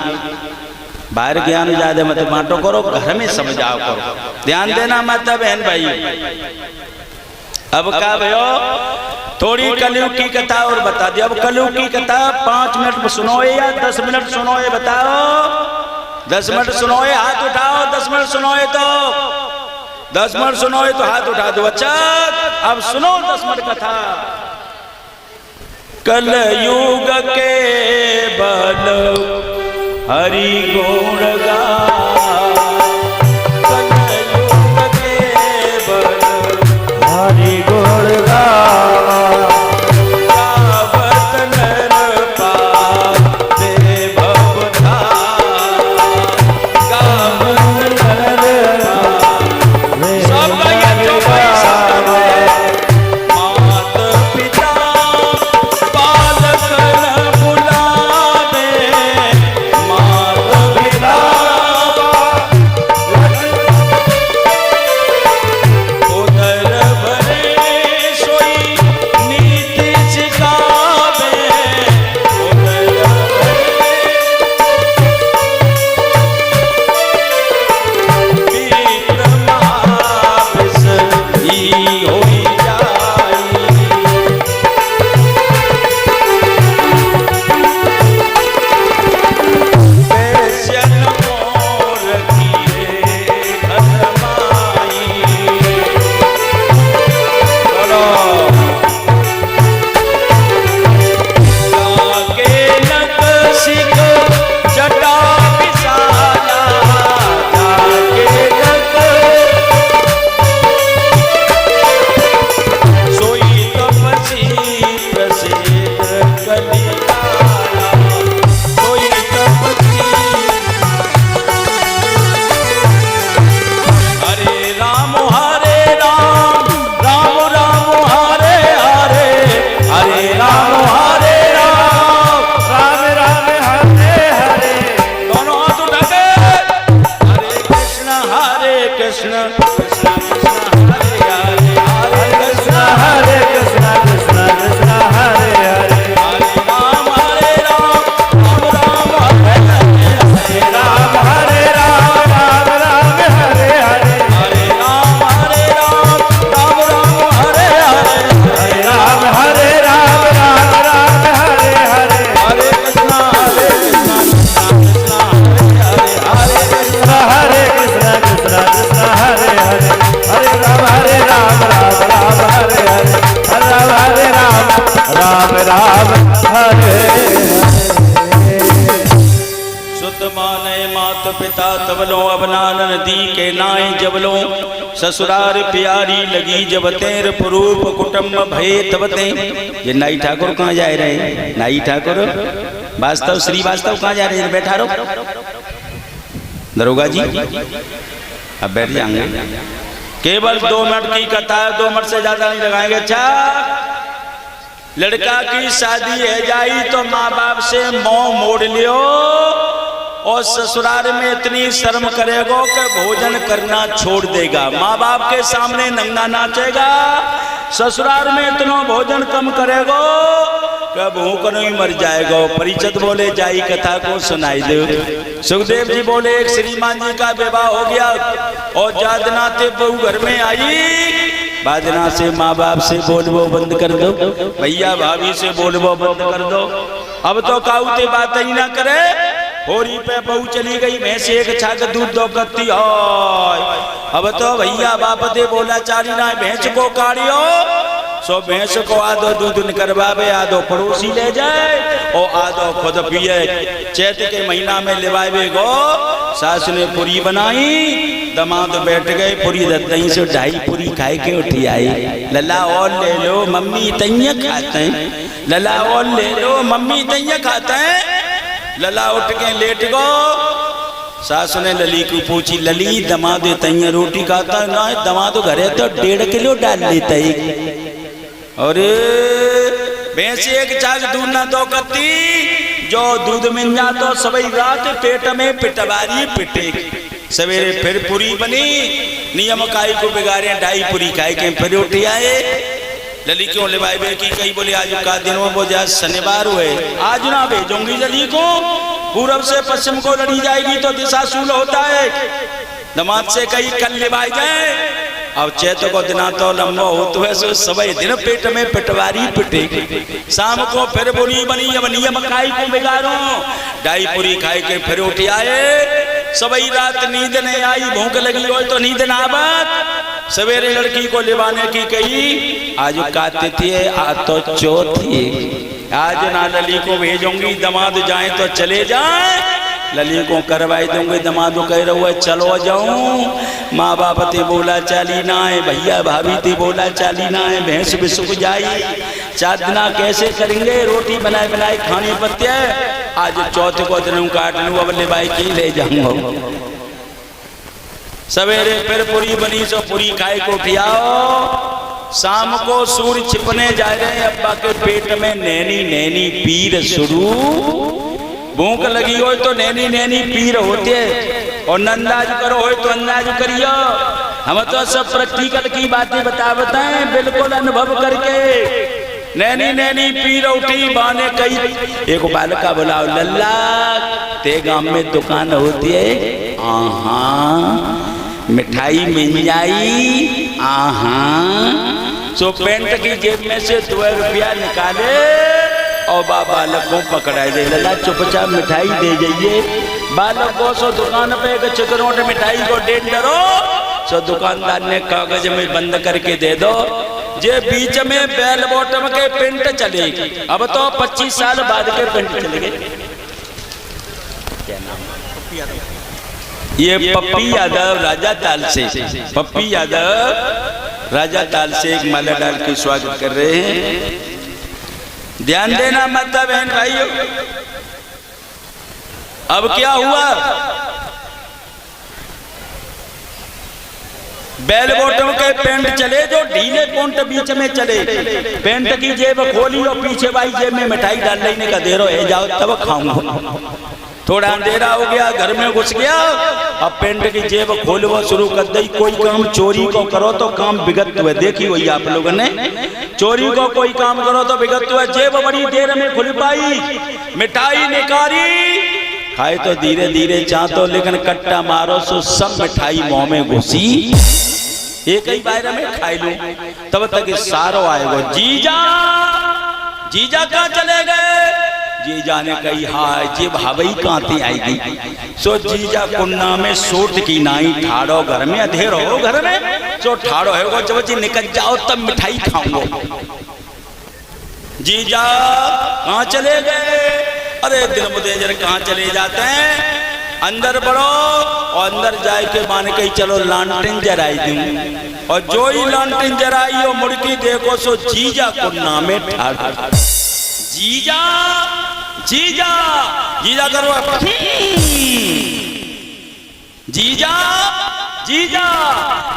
बाहर ज्ञान ज्यादा मत बांटो करो, घर में समझाओ करो। ध्यान देना माता बहन भाई। अब का भयो थोड़ी कलयुग की कथा और बता दी। अब कलयुग की कथा 5 मिनट सुनो या 10 मिनट सुनो, बताओ। 10 मिनट सुनो, हाथ उठाओ। 10 मिनट सुनो तो 10 मिनट सुनो तो हाथ उठा दो। अच्छा अब सुनो 10 मिनट कथा। कलयुग के बल हरि गुण गा। कलयुग के बल हरि गुण गा। पिता तबलो अबनान दी के नाय जबलो ससुरार प्यारी लगी जब तेर पुरूप कुटुंब भय तबते। ये नाई ठाकुर कहाँ जा रहे हैं? नाई ठाकुर वास्तव श्रीवास्तव कहाँ जा रहे हैं? बैठा रहो दरोगा जी, अब बैठ जाएंगे। केवल 2 मिनट की कथा है, 2 मिनट से ज्यादा नहीं लगाएंगे। अच्छा, लड़का की शादी है जाई तो माँ बाप से मुंह मोड़ लियो और ससुराल में इतनी शर्म करेगो कि भोजन करना छोड़ देगा। माँ बाप के सामने नंगा नाचेगा, ससुराल में इतना भोजन कम करेगो कि भूख नहीं मर जाएगा। परिचित बोले जाई कथा को सुनाई दो। सुखदेव जी बोले एक श्रीमान जी का विवाह हो गया और जादना ते बहू घर में आई। बाजना से माँ बाप से बोलबो बंद कर दो, भैया भाभी से बोलबो बंद कर दो। अब तो काउते बात ही ना करे। होरी पे बहू चली गई, भैंस एक छाग दूध दो करती है। अब तो भैया बाप दे बोला चाली ना भैंस को काढ़ियो, सो भैंस को आधो दूध निकलवावे, आधो पड़ोसी ले जाए और आधो खुद पिए। चैत के महीना में लिवावे गो। सास ने पूरी बनाई, दमाद बैठ गए, पूरी दही से 2.5 पूरी खाए के उठी आई। लला और ले लो मम्मी तैया खाते हैं, लला और ले लो मम्मी तैया खाते हैं। लला उठ के लेट गो। सास ने लली को पूछी, लली दमाद तैया रोटी खाता ना? दमाद घरे तो 1.5 किलो डाल लेता है। अरे भैंस एक चाक दूध ना दो कत्ती, जो दूध मिल जा तो सभी रात पेट में पिटवारी पिटे। सवेरे फिर पूरी बनी, नियम काई को बिगाड़े, 2.5 पूरी खाए के फिर उठी आए। लली क्यों लिवाई की कही? बोले आज का दिन हो, बोले आज शनिवार हुए, आज ना भेजूंगी लली को। पूरब से पश्चिम को लड़ी जाएगी तो दिशा शूल होता है। दमाद से कही कल लिवाई जाए। अब चैत को दिना तो लंबा हो तो है, सभी दिन पेट में पिटवारी पिटे। शाम को फिर बुरी बनी, अब नियम काई को बिगाड़ो, 2.5 पूरी खाए के फिर उठी आए। सभी रात नींद नहीं आई, भूख लगी हो तो नींद ना आवत। सवेरे लड़की को लिवाने की कही, आज का तिथि है, आज तो चौथी, आज ना लली को भेजूंगी, दमाद जाए तो चले जाए, लली को करवाई दूंगी। दमाद कह रहे हुए चलो जाऊं। माँ बाप ते बोला चाली ना है, भैया भाभी ते बोला चाली ना है, भैंस भी सूख जाई, चादना कैसे करेंगे? रोटी बनाए बनाए खाने पत्ते, आज चौथ को दिन काट लूं, अब लिवाई की ले जाऊंगा। सवेरे फिर पूरी बनी, सो पूरी खाए को खियाओ। शाम को सूर्य छिपने जा रहे हैं, अब्बा के पेट में नैनी नैनी पीर शुरू। भूख लगी हो तो नैनी नैनी पीर होते, और नंदाज करो हो तो अंदाज करियो। हम तो सब प्रैक्टिकल की बातें बताएं, बिल्कुल अनुभव करके। नैनी नैनी पीर उठी, बाने कई एक बालका बुलाओ, लल्ला ते गांव में दुकान होती है? आहा। मिठाई मिल जाई? आहा। सो पेंट की जेब में से 2 रुपया निकाले और बालक को पकड़ा दे, लला चुपचाप मिठाई दे जाइए। बालक को सो दुकान पे एक चिकनोट मिठाई को दे डरो, सो दुकानदार ने कागज में बंद करके दे दो। जे बीच में बेल बॉटम के पेंट चलेगी। अब तो 25 साल बाद के पेंट चले गए। क्या नाम? ये पप्पी यादव राजा ताल से, पप्पी यादव राजा ताल से एक माला डाल के स्वागत कर रहे हैं। ध्यान देना मत बहन भाइयों। अब क्या हुआ? बेल बॉटम के पेंट चले, जो ढीले पोंट बीच में चले। पेंट की जेब खोली और पीछे भाई जेब में मिठाई डाल लेने का दे रो है, जाओ तब खाऊंगा। थोड़ा अंधेरा हो गया, घर में घुस गया, अब पेंट की जेब खोलवा शुरू कर दी। कोई काम चोरी को करो तो काम बिगत हुए, देखी हुई आप लोगों ने। चोरी को कोई काम करो तो बिगत हुए। जेब बड़ी देर में खुल पाई, मिठाई निकाली, खाए तो धीरे धीरे चाहतो, लेकिन कट्टा मारो सो सब मिठाई मुंह में घुसी। एक ही बार में खाई लूं, तब तक सारो आएगो। जीजा जीजा कहाँ चले गए? जीजा ने कही हाय जी भाभी कहाँ आएगी? सो जीजा कुन्ना में सोट की नाई ठाड़ो, घर में अधेर हो घर में, सो ठाड़ो है जब जी निकल जाओ तब मिठाई खाऊंगो। जीजा कहाँ चले गए? अरे दिन मुदेजर कहाँ चले जाते हैं? अंदर बढ़ो, और अंदर जाए के मान के चलो लांटेन जराई दूं। और जो ही लांटेन जराई हो मुड़की देखो सो जीजा कुन्ना में ठाड़। जीजा जीजा जीजा करो जीजा जीजा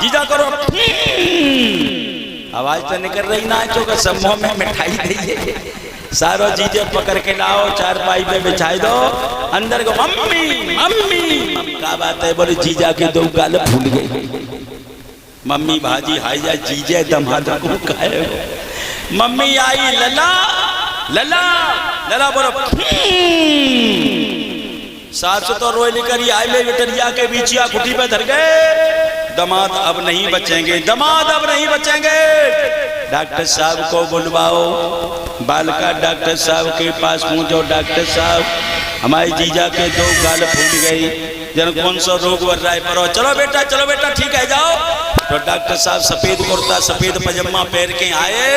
जीजा करो आवाज तो निकल रही ना चोका समूह में मिठाई दीजिए सारो जीजे पकड़ के लाओ चारपाई पे बिछाई दो अंदर को मम्मी मम्मी क्या बात है बोले जीजा के दो गाल फूल गई मम्मी भाजी हाई जा जीजे दमाद को खाए मम्मी आई लला लला लला बोलो सास तो रोए निकली आई ले बिटरिया के बीचिया कुटी पे धर गए दमाद अब नहीं बचेंगे दमाद अब नहीं बचेंगे डॉक्टर साहब को बुलवाओ बाल का डॉक्टर साहब के पास पहुंचो डॉक्टर साहब हमारे जीजा के दो गाल फूट गई जन कौन सा रोग बढ़ रहा है पर चलो बेटा ठीक है जाओ तो डॉक्टर साहब सफेद कुर्ता सफेद पजामा पहन के आए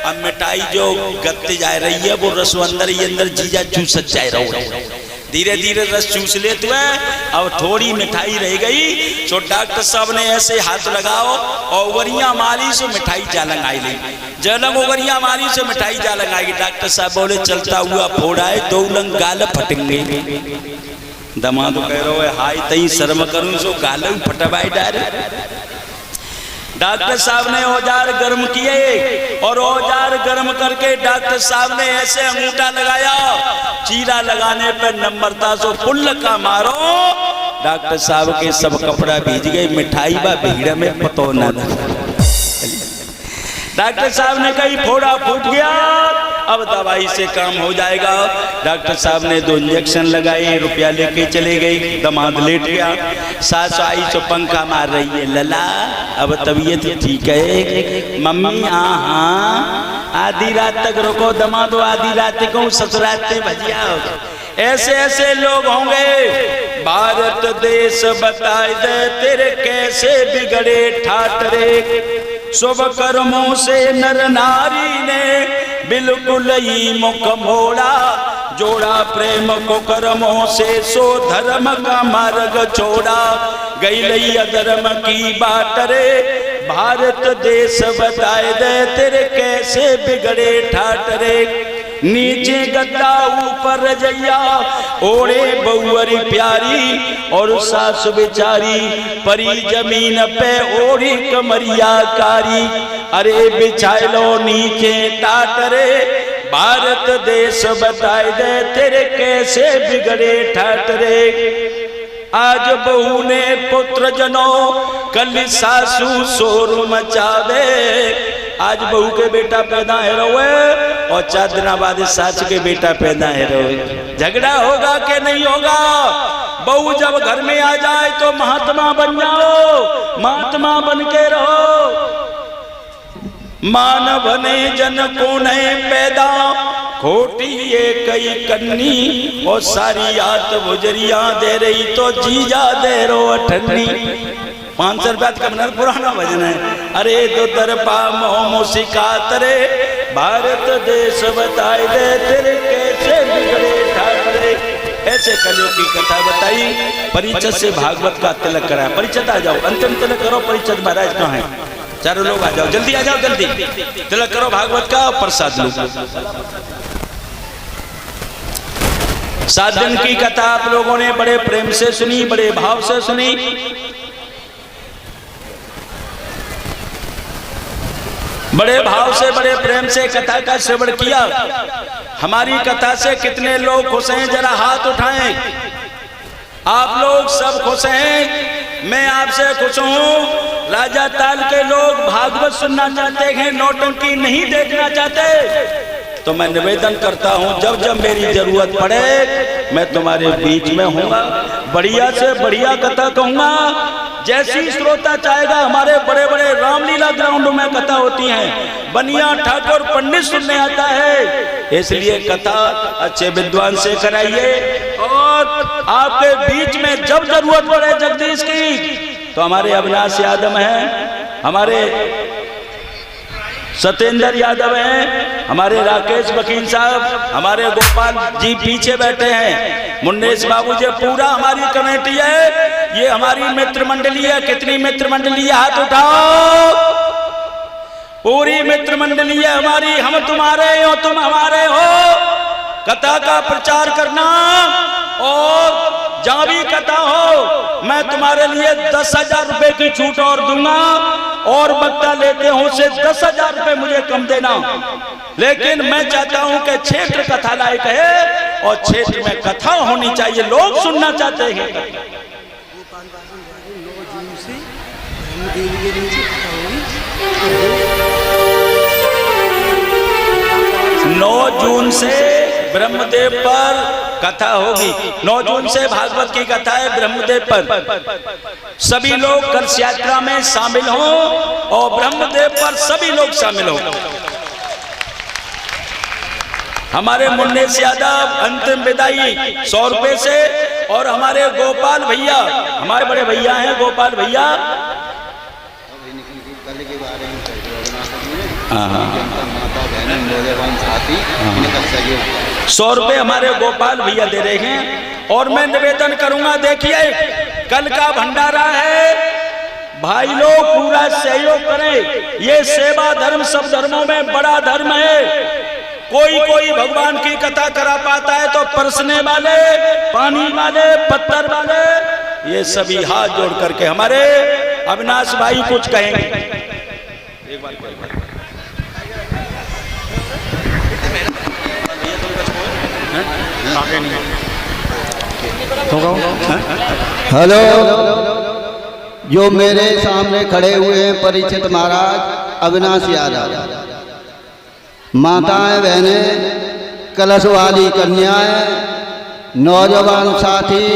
अब मिठाई जो गत्ते जा रही है वो रसो अंदर ही अंदर जीजा चूस जाए रहो धीरे धीरे रस चूस लेते हुए अब थोड़ी मिठाई रह गई तो डॉक्टर साहब ने ऐसे हाथ लगाओ और उगरिया मारी से मिठाई जालंग आई ली जलंग उगरिया मारी से मिठाई जालंग आई डॉक्टर साहब बोले चलता हुआ फोड़ा है दो लंग गाल फटेंगे दमाद कह रहे हो हाई तई शर्म करूं सो गाल फटवाई डायरेक्ट डॉक्टर साहब ने औजार गर्म किए और औजार गर्म करके डॉक्टर साहब ने ऐसे अंगूठा लगाया चीरा लगाने पर नंबरता सो पुल का मारो डॉक्टर साहब के सब कपड़ा भीज गए मिठाई बा भीड़ में पतो न डॉक्टर साहब ने कही फोड़ा फूट गया अब दवाई से काम हो जाएगा डॉक्टर साहब ने 2 इंजेक्शन लगाए रुपया लेके चले गई दमाद लेट गया सास आई तो पंखा मार रही है लला अब तबीयत ठीक है मम्मी हाँ आधी रात तक रुको दमादो आधी रात को ससुराते भजिया ऐसे ऐसे लोग होंगे भारत देश बताए दे तेरे कैसे बिगड़े ठाटरे शुभ कर्मों से नर नारी ने बिल्कुल ही मुख मोड़ा जोड़ा प्रेम को कर्मों से सो धर्म का मार्ग छोड़ा गई लई अधर्म की बाट रे भारत देश बताए दे तेरे कैसे बिगड़े ठाट रे नीचे गद्दा ऊपर रजैया ओढ़े बहुअरी प्यारी और सास बेचारी परी जमीन पे ओढ़ी कमरिया कारी अरे बिछाए लो नीचे टाट रे भारत देश बताए दे तेरे कैसे बिगड़े ठाट रे आज बहू ने पुत्र जनो कल सासू शोर मचावे आज बहू के बेटा पैदा है रोए और 4 दिन बाद सास के बेटा पैदा है रोए झगड़ा होगा कि नहीं होगा बहू जब घर में आ जाए तो महात्मा बन जाओ महात्मा बन के रहो मानव ने जन को नहीं पैदा खोटी ये कई कन्नी और सारी आत गुजरिया दे रही तो जीजा दे रो अठन्नी 500 रुपया का पुराना भजन है अरे दो तरफा मोह सिखात रे भारत देश बताए दे तेरे कैसे बिगड़े ठाट रे ऐसे कलियों की कथा बताई परिचय से भागवत का तिलक करा परिचय आ जाओ अंतिम तिलक करो परिचय महाराज कहाँ है चारों लोग आ जाओ जल्दी तिलक करो भागवत का प्रसाद लो 7 दिन की कथा आप लोगों ने बड़े प्रेम से सुनी बड़े भाव से सुनी बड़े भाव से बड़े प्रेम से कथा का श्रवण किया हमारी कथा से कितने लोग खुश हैं जरा हाथ उठाएं आप लोग सब खुश हैं मैं आपसे खुश हूं राजा ताल के लोग भागवत सुनना चाहते हैं नौटंकी नहीं देखना चाहते तो मैं निवेदन करता हूं जब जब मेरी जरूरत पड़े मैं तुम्हारे बीच में हूंगा बढ़िया से बढ़िया कथा कहूंगा जैसी श्रोता चाहेगा हमारे बड़े बड़े रामलीला ग्राउंड में कथा होती है बनिया ठाकुर पंडित सुनने आता है इसलिए कथा अच्छे विद्वान से कराइए और आपके बीच में जब जरूरत पड़े जगदीश की तो हमारे अविनाश यादव हैं हमारे सत्येंद्र यादव हैं हमारे राकेश वकील साहब हमारे गोपाल जी पीछे बैठे हैं मुन्नेश बाबू जी पूरा हमारी कमेटी है ये हमारी मित्र मंडली है कितनी मित्र मंडली है हाथ उठाओ पूरी मित्र मंडली है हमारी हम तुम्हारे हो तुम हमारे हो कथा का प्रचार करना, और जहां भी कथा हो मैं तुम्हारे लिए 10,000 रुपए की छूट और दूंगा, और वक्ता लेते हो उसे 10,000 रुपए मुझे कम देना। लेकिन मैं चाहता हूं कि क्षेत्र कथा लायक है और क्षेत्र में कथा होनी चाहिए, लोग सुनना चाहते हैं। 9 जून से ब्रह्मदेव पर कथा होगी। 9 जून से भागवत की कथा है ब्रह्मदेव पर। सभी लोग कलश यात्रा में शामिल हों और ब्रह्मदेव पर सभी लोग शामिल हों। हमारे मुन्ने यादव अंतिम विदाई 100 रुपए से, और हमारे गोपाल भैया, हमारे बड़े भैया हैं गोपाल भैया, हाँ, 100 रुपए हमारे गोपाल भैया दे रहे हैं। और मैं निवेदन करूंगा, देखिए कल का भंडारा है, भाई लोग पूरा सहयोग करें। ये सेवा धर्म सब धर्मों में बड़ा धर्म है। कोई भगवान की कथा करा पाता है तो परसने वाले, पानी वाले, पत्थर वाले, ये सभी हाथ जोड़ करके हमारे अविनाश भाई कुछ कहेंगे। हेलो, जो मेरे सामने खड़े हुए हैं परिचित महाराज अविनाश यादव, माताएं बहनें, कलश वाली कन्याएं, नौजवान साथी,